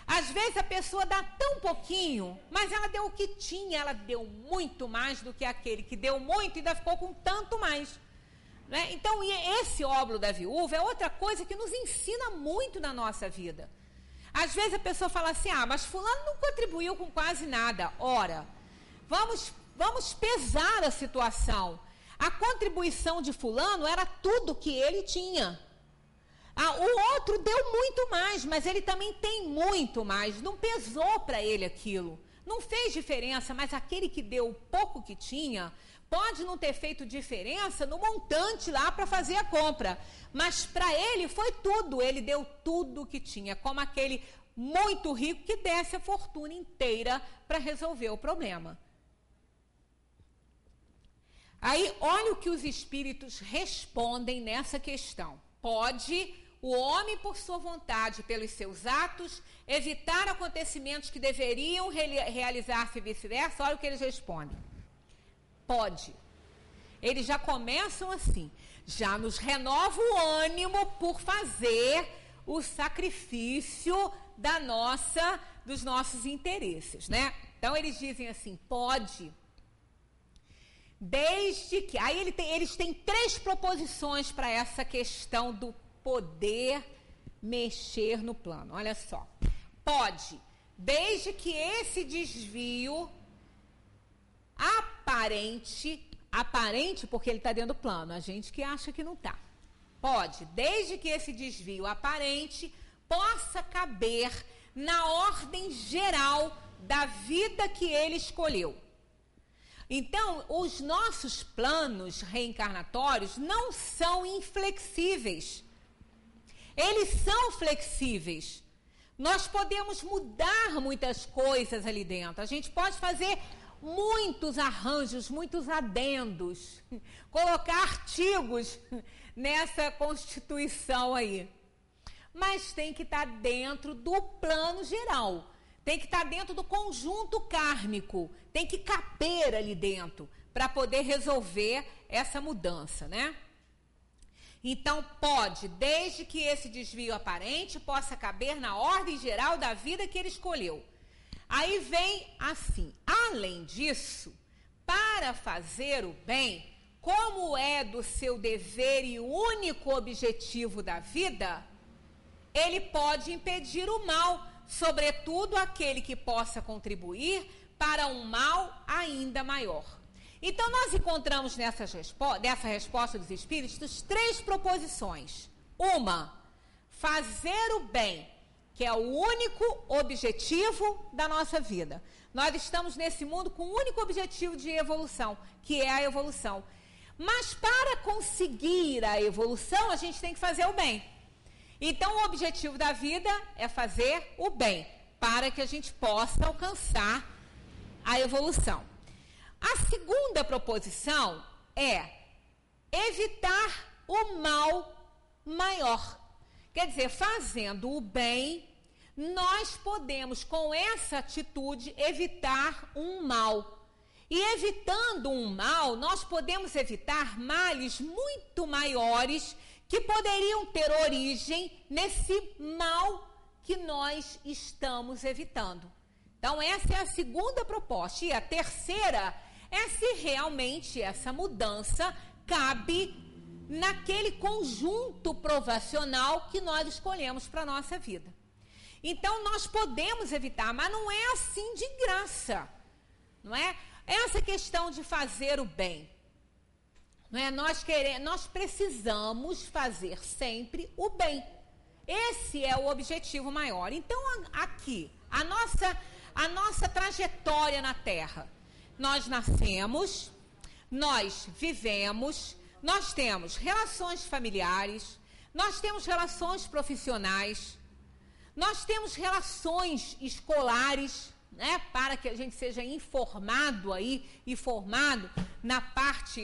Às vezes a pessoa dá tão pouquinho, mas ela deu o que tinha, ela deu muito mais do que aquele que deu muito e ainda ficou com tanto mais. Né? Então, esse óbolo da viúva é outra coisa que nos ensina muito na nossa vida. Às vezes a pessoa fala assim, mas fulano não contribuiu com quase nada. Ora, vamos pesar a situação. A contribuição de fulano era tudo que ele tinha. O outro deu muito mais, mas ele também tem muito mais. Não pesou para ele aquilo. Não fez diferença, mas aquele que deu o pouco que tinha, pode não ter feito diferença no montante lá para fazer a compra. Mas para ele foi tudo. Ele deu tudo o que tinha. Como aquele muito rico que desse a fortuna inteira para resolver o problema. Aí, olha o que os espíritos respondem nessa questão. Pode o homem, por sua vontade, pelos seus atos, evitar acontecimentos que deveriam realizar-se e vice-versa? Olha o que eles respondem. Pode. Eles já começam assim. Já nos renova o ânimo por fazer o sacrifício dos nossos interesses, né? Então, eles dizem assim, pode. Desde que... Aí eles têm 3 proposições para essa questão do poder mexer no plano. Olha só. Pode, desde que esse desvio aparente porque ele está dentro do plano, a gente que acha que não está. Pode, desde que esse desvio aparente possa caber na ordem geral da vida que ele escolheu. Então, os nossos planos reencarnatórios não são inflexíveis. Eles são flexíveis. Nós podemos mudar muitas coisas ali dentro. A gente pode fazer muitos arranjos, muitos adendos, colocar artigos nessa Constituição aí. Mas tem que estar dentro do plano geral. Tem que estar dentro do conjunto kármico. Tem que caber ali dentro para poder resolver essa mudança, né? Então, pode, desde que esse desvio aparente possa caber na ordem geral da vida que ele escolheu. Aí vem assim, além disso, para fazer o bem, como é do seu dever e único objetivo da vida, ele pode impedir o mal, sobretudo aquele que possa contribuir para um mal ainda maior. Então, nós encontramos nessa resposta dos Espíritos 3 proposições. Uma, fazer o bem, que é o único objetivo da nossa vida. Nós estamos nesse mundo com o único objetivo de evolução, que é a evolução. Mas para conseguir a evolução, a gente tem que fazer o bem. Então, o objetivo da vida é fazer o bem, para que a gente possa alcançar a evolução. A segunda proposição é evitar o mal maior. Quer dizer, fazendo o bem, nós podemos, com essa atitude, evitar um mal. E evitando um mal, nós podemos evitar males muito maiores que poderiam ter origem nesse mal que nós estamos evitando. Então, essa é a segunda proposta. E a terceira é se realmente essa mudança cabe naquele conjunto provacional que nós escolhemos para a nossa vida. Então, nós podemos evitar, mas não é assim de graça, não é? Essa questão de fazer o bem, não é? Nós precisamos fazer sempre o bem. Esse é o objetivo maior. Então, aqui, a nossa trajetória na Terra. Nós nascemos, nós vivemos, nós temos relações familiares, nós temos relações profissionais, nós temos relações escolares, né, para que a gente seja informado aí e formado na parte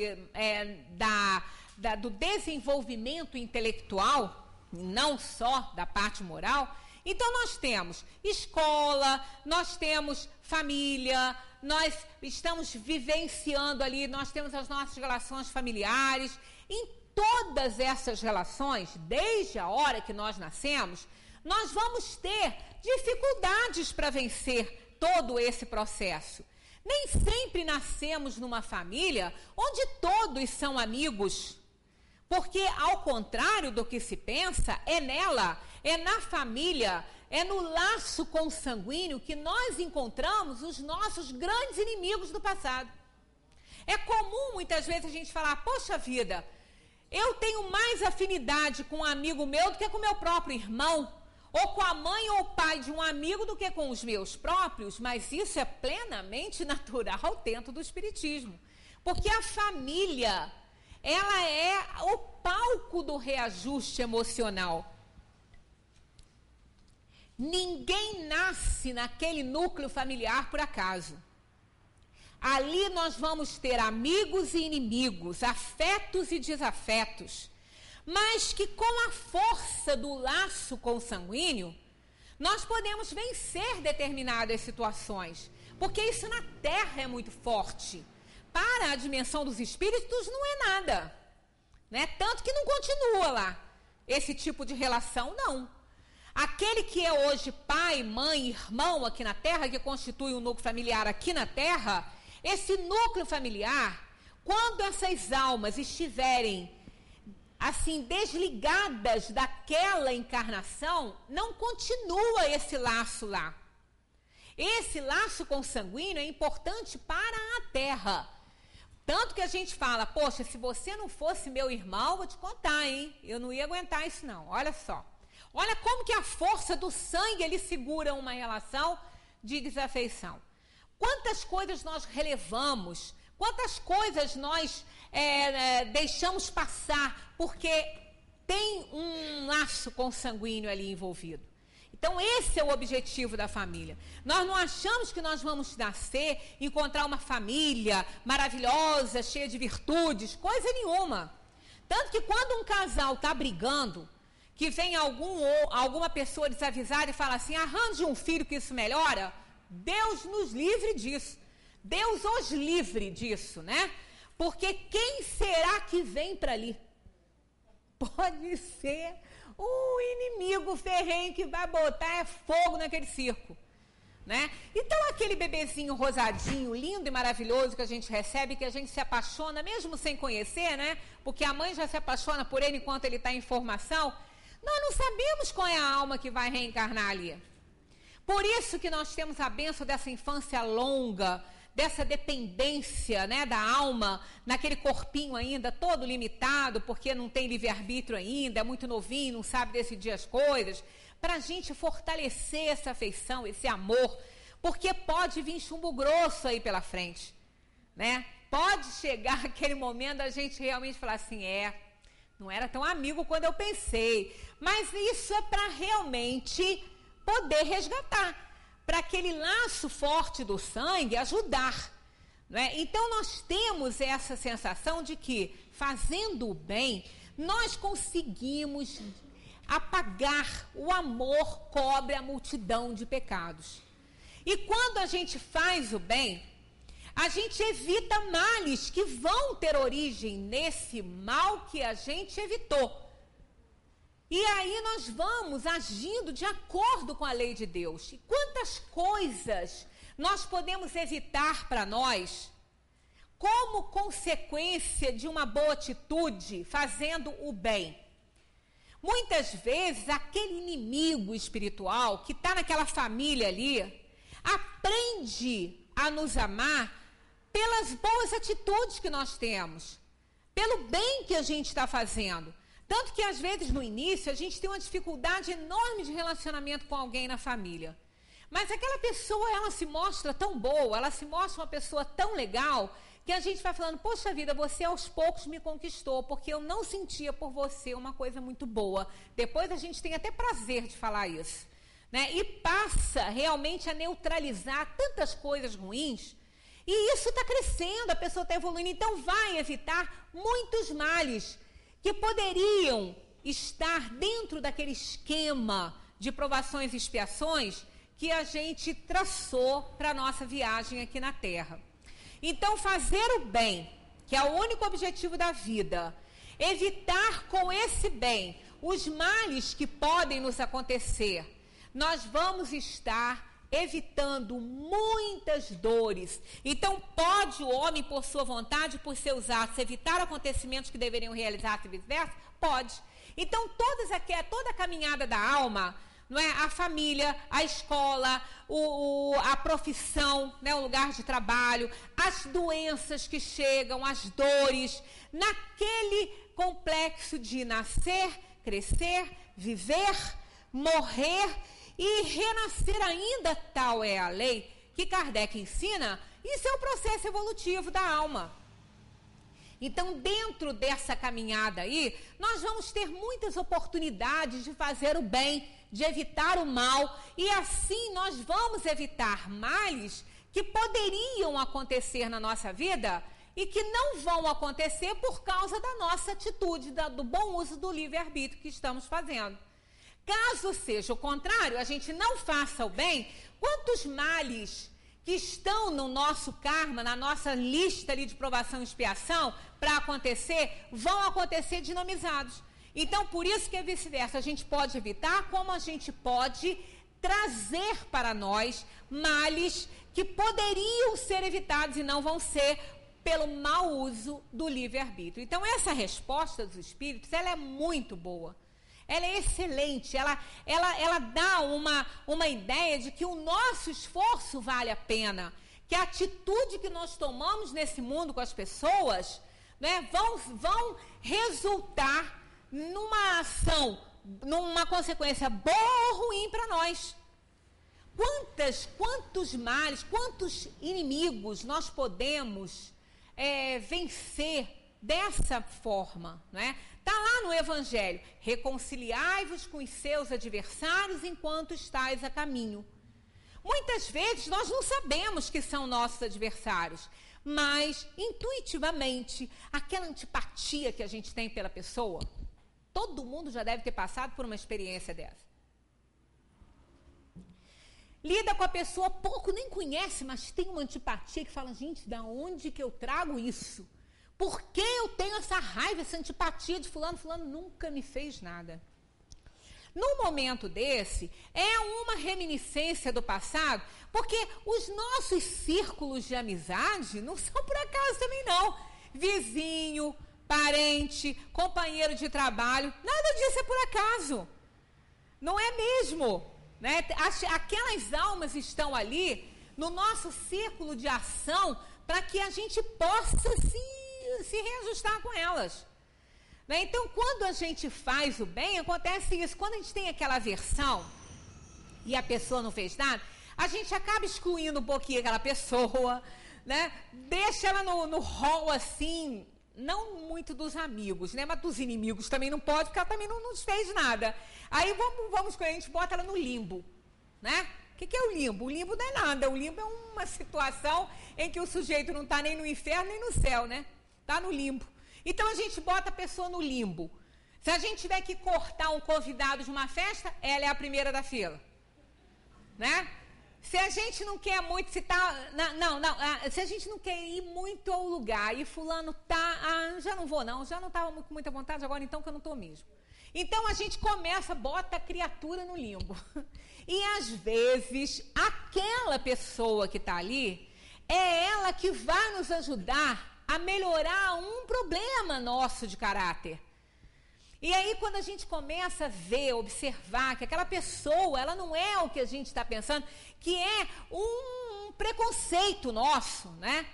do desenvolvimento intelectual, não só da parte moral. Então, nós temos escola, nós temos família, nós estamos vivenciando ali, nós temos as nossas relações familiares. Em todas essas relações, desde a hora que nós nascemos, nós vamos ter dificuldades para vencer todo esse processo. Nem sempre nascemos numa família onde todos são amigos, porque, ao contrário do que se pensa, é nela, é na família, é no laço consanguíneo que nós encontramos os nossos grandes inimigos do passado. É comum, muitas vezes, a gente falar, poxa vida, eu tenho mais afinidade com um amigo meu do que com meu próprio irmão, ou com a mãe ou o pai de um amigo do que com os meus próprios, mas isso é plenamente natural dentro do Espiritismo. Porque a família, ela é o palco do reajuste emocional. Ninguém nasce naquele núcleo familiar por acaso. Ali nós vamos ter amigos e inimigos, afetos e desafetos, mas que com a força do laço consanguíneo, nós podemos vencer determinadas situações, porque isso na Terra é muito forte. Para a dimensão dos espíritos não é nada, né? Tanto que não continua lá esse tipo de relação, não. Aquele que é hoje pai, mãe, irmão aqui na Terra, que constitui um núcleo familiar aqui na Terra, esse núcleo familiar, quando essas almas estiverem assim desligadas daquela encarnação, não continua esse laço lá. Esse laço consanguíneo é importante para a Terra. Tanto que a gente fala, poxa, se você não fosse meu irmão, vou te contar, hein? Eu não ia aguentar isso não, olha só. Olha como que a força do sangue, ele segura uma relação de desafeição. Quantas coisas nós relevamos, quantas coisas nós deixamos passar, porque tem um laço consanguíneo ali envolvido. Então, esse é o objetivo da família. Nós não achamos que nós vamos nascer, encontrar uma família maravilhosa, cheia de virtudes, coisa nenhuma. Tanto que quando um casal está brigando, que vem alguma pessoa desavisada e fala assim, arranje um filho que isso melhora, Deus nos livre disso. Deus os livre disso, né? Porque quem será que vem para ali? Pode ser o inimigo ferrenho que vai botar fogo naquele circo. né? Então aquele bebezinho rosadinho, lindo e maravilhoso que a gente recebe, que a gente se apaixona mesmo sem conhecer, né? Porque a mãe já se apaixona por ele enquanto ele está em formação. Nós não sabemos qual é a alma que vai reencarnar ali. Por isso que nós temos a bênção dessa infância longa, dessa dependência, né, da alma naquele corpinho ainda todo limitado, porque não tem livre-arbítrio ainda, é muito novinho, não sabe decidir as coisas, para a gente fortalecer essa afeição, esse amor, porque pode vir chumbo grosso aí pela frente, né? Pode chegar aquele momento da gente realmente falar assim, não era tão amigo quando eu pensei, mas isso é para realmente poder resgatar, para aquele laço forte do sangue ajudar, né? Então nós temos essa sensação de que fazendo o bem, nós conseguimos apagar, o amor cobre a multidão de pecados. E quando a gente faz o bem, a gente evita males que vão ter origem nesse mal que a gente evitou. E aí nós vamos agindo de acordo com a lei de Deus. E quantas coisas nós podemos evitar para nós como consequência de uma boa atitude fazendo o bem? Muitas vezes aquele inimigo espiritual que está naquela família ali aprende a nos amar pelas boas atitudes que nós temos, pelo bem que a gente está fazendo. Tanto que às vezes no início a gente tem uma dificuldade enorme de relacionamento com alguém na família. Mas aquela pessoa, ela se mostra tão boa, ela se mostra uma pessoa tão legal, que a gente vai falando, poxa vida, você aos poucos me conquistou, porque eu não sentia por você uma coisa muito boa. Depois a gente tem até prazer de falar isso, né? E passa realmente a neutralizar tantas coisas ruins, e isso está crescendo, a pessoa está evoluindo, então vai evitar muitos males que poderiam estar dentro daquele esquema de provações e expiações que a gente traçou para a nossa viagem aqui na Terra. Então, fazer o bem, que é o único objetivo da vida, evitar com esse bem os males que podem nos acontecer, nós vamos estar evitando muitas dores. Então, pode o homem, por sua vontade, por seus atos, evitar acontecimentos que deveriam realizar e vice-versa? Pode. Então, toda a caminhada da alma, não é? A família, a escola, a profissão, né? O lugar de trabalho, as doenças que chegam, as dores, naquele complexo de nascer, crescer, viver, morrer e renascer ainda, tal é a lei que Kardec ensina, isso é o processo evolutivo da alma. Então, dentro dessa caminhada aí, nós vamos ter muitas oportunidades de fazer o bem, de evitar o mal, e assim nós vamos evitar males que poderiam acontecer na nossa vida e que não vão acontecer por causa da nossa atitude, do bom uso do livre-arbítrio que estamos fazendo. Caso seja o contrário, a gente não faça o bem, quantos males que estão no nosso karma, na nossa lista ali de provação e expiação, para acontecer, vão acontecer dinamizados. Então, por isso que é vice-versa, a gente pode evitar, como a gente pode trazer para nós males que poderiam ser evitados e não vão ser pelo mau uso do livre-arbítrio. Então, essa resposta dos espíritos, ela é muito boa. Ela é excelente, ela dá uma ideia de que o nosso esforço vale a pena, que a atitude que nós tomamos nesse mundo com as pessoas, né, vão resultar numa ação, numa consequência boa ou ruim para nós. Quantos males, quantos inimigos nós podemos vencer dessa forma, né? Está lá no Evangelho, reconciliai-vos com os seus adversários enquanto estáis a caminho. Muitas vezes nós não sabemos que são nossos adversários, mas intuitivamente, aquela antipatia que a gente tem pela pessoa, todo mundo já deve ter passado por uma experiência dessa. Lida com a pessoa, pouco nem conhece, mas tem uma antipatia que fala, gente, da onde que eu trago isso? Por que eu tenho essa raiva, essa antipatia de fulano? Fulano nunca me fez nada. Num momento desse, é uma reminiscência do passado, porque os nossos círculos de amizade não são por acaso também não. Vizinho, parente, companheiro de trabalho, nada disso é por acaso. Não é mesmo, né? Aquelas almas estão ali no nosso círculo de ação para que a gente possa se reajustar com elas. Né? Então, quando a gente faz o bem, acontece isso. Quando a gente tem aquela aversão e a pessoa não fez nada, a gente acaba excluindo um pouquinho aquela pessoa, né? Deixa ela no rol assim, não muito dos amigos, né? Mas dos inimigos também não pode, porque ela também não nos fez nada. Aí a gente bota ela no limbo, né? O que é o limbo? O limbo não é nada. O limbo é uma situação em que o sujeito não está nem no inferno nem no céu, né? Está no limbo. Então a gente bota a pessoa no limbo. Se a gente tiver que cortar um convidado de uma festa, ela é a primeira da fila, né? Se a gente não quer muito, se a gente não quer ir muito ao lugar e fulano já não vou não, já não estava com muita vontade, agora então que eu não estou mesmo. Então a gente bota a criatura no limbo. E às vezes aquela pessoa que está ali é ela que vai nos ajudar a melhorar um problema nosso de caráter. E aí quando a gente começa a ver, observar que aquela pessoa, ela não é o que a gente está pensando, que é um preconceito nosso, né?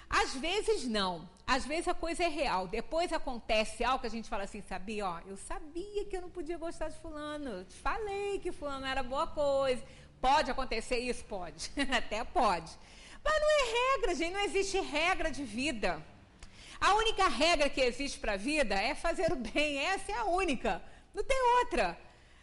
Às vezes não, às vezes a coisa é real. Depois acontece algo que a gente fala assim, sabia? Ó, eu sabia que eu não podia gostar de fulano, eu te falei que fulano era boa coisa. Pode acontecer isso? Pode, até pode. Mas não é regra, gente, não existe regra de vida. A única regra que existe para a vida é fazer o bem, essa é a única, não tem outra.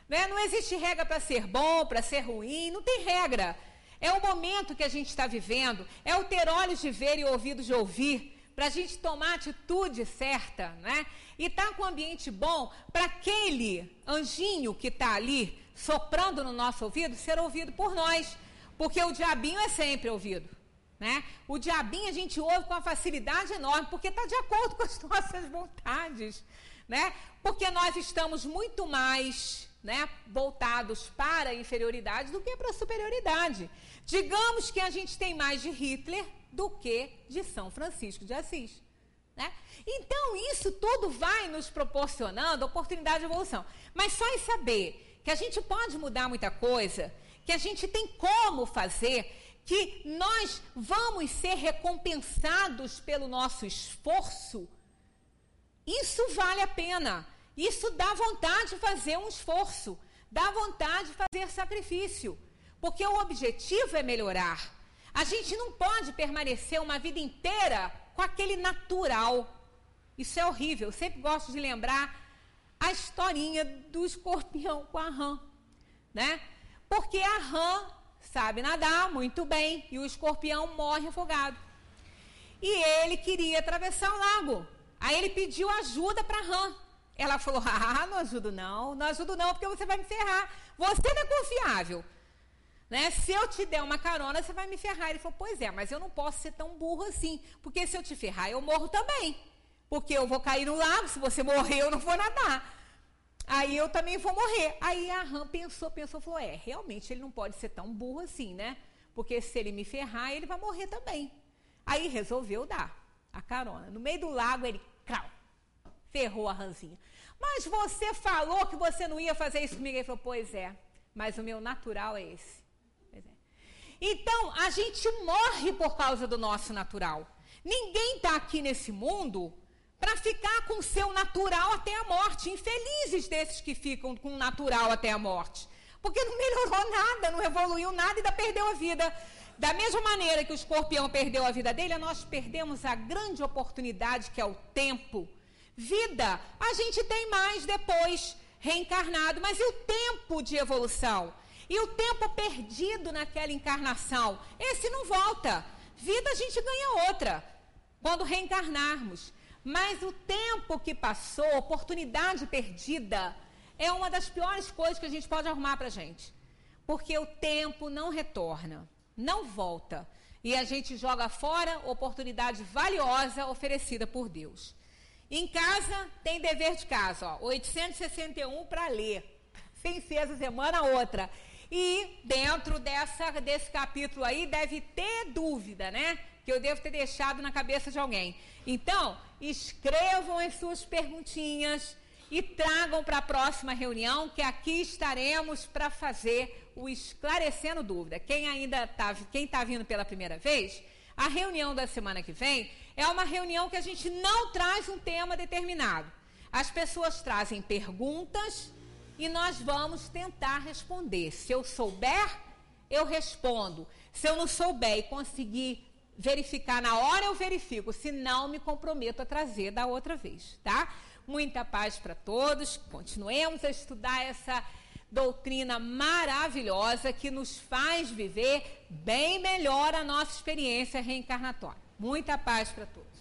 Né? Não existe regra para ser bom, para ser ruim, não tem regra. É o momento que a gente está vivendo, é o ter olhos de ver e ouvidos de ouvir, para a gente tomar a atitude certa, né? E estar com um ambiente bom para aquele anjinho que está ali soprando no nosso ouvido ser ouvido por nós, porque o diabinho é sempre ouvido. Né? O diabinho a gente ouve com uma facilidade enorme, porque está de acordo com as nossas vontades, né? Porque nós estamos muito mais, né, voltados para a inferioridade do que para a superioridade. Digamos que a gente tem mais de Hitler do que de São Francisco de Assis. Né? Então isso tudo vai nos proporcionando oportunidade de evolução. Mas só em saber que a gente pode mudar muita coisa, que a gente tem como fazer, que nós vamos ser recompensados pelo nosso esforço, isso vale a pena. Isso dá vontade de fazer um esforço, dá vontade de fazer sacrifício, porque o objetivo é melhorar. A gente não pode permanecer uma vida inteira com aquele natural. Isso é horrível. Eu sempre gosto de lembrar a historinha do escorpião com a rã, né? Porque a rã sabe nadar muito bem e o escorpião morre afogado. E ele queria atravessar o lago. Aí ele pediu ajuda para a rã. Ela falou, não ajudo não porque você vai me ferrar. Você não é confiável. Né? Se eu te der uma carona, você vai me ferrar. Ele falou, pois é, mas eu não posso ser tão burro assim, porque se eu te ferrar, eu morro também. Porque eu vou cair no lago, se você morrer, eu não vou nadar. Aí eu também vou morrer. Aí a rã pensou, falou, realmente ele não pode ser tão burro assim, né? Porque se ele me ferrar, ele vai morrer também. Aí resolveu dar a carona. No meio do lago, ele, ferrou a rãzinha. Mas você falou que você não ia fazer isso comigo. Ele falou, pois é, mas o meu natural é esse. Pois é. Então, a gente morre por causa do nosso natural. Ninguém está aqui nesse mundo para ficar com o seu natural até a morte. Infelizes desses que ficam com o natural até a morte. Porque não melhorou nada, não evoluiu nada e ainda perdeu a vida. Da mesma maneira que o escorpião perdeu a vida dele, nós perdemos a grande oportunidade que é o tempo. Vida, a gente tem mais depois, reencarnado. Mas e o tempo de evolução? E o tempo perdido naquela encarnação? Esse não volta. Vida a gente ganha outra, quando reencarnarmos. Mas o tempo que passou, oportunidade perdida, é uma das piores coisas que a gente pode arrumar para a gente. Porque o tempo não retorna, não volta. E a gente joga fora oportunidade valiosa oferecida por Deus. Em casa, tem dever de casa, 861 para ler. sem ser essa semana, outra. E dentro desse capítulo aí deve ter dúvida, né? Que eu devo ter deixado na cabeça de alguém. Então, escrevam as suas perguntinhas e tragam para a próxima reunião, que aqui estaremos para fazer o Esclarecendo Dúvida. Quem está vindo pela primeira vez, a reunião da semana que vem é uma reunião que a gente não traz um tema determinado. As pessoas trazem perguntas e nós vamos tentar responder. Se eu souber, eu respondo. Se eu não souber e conseguir verificar na hora, eu verifico. Se não, me comprometo a trazer da outra vez, tá? Muita paz para todos. Continuemos a estudar essa doutrina maravilhosa que nos faz viver bem melhor a nossa experiência reencarnatória. Muita paz para todos.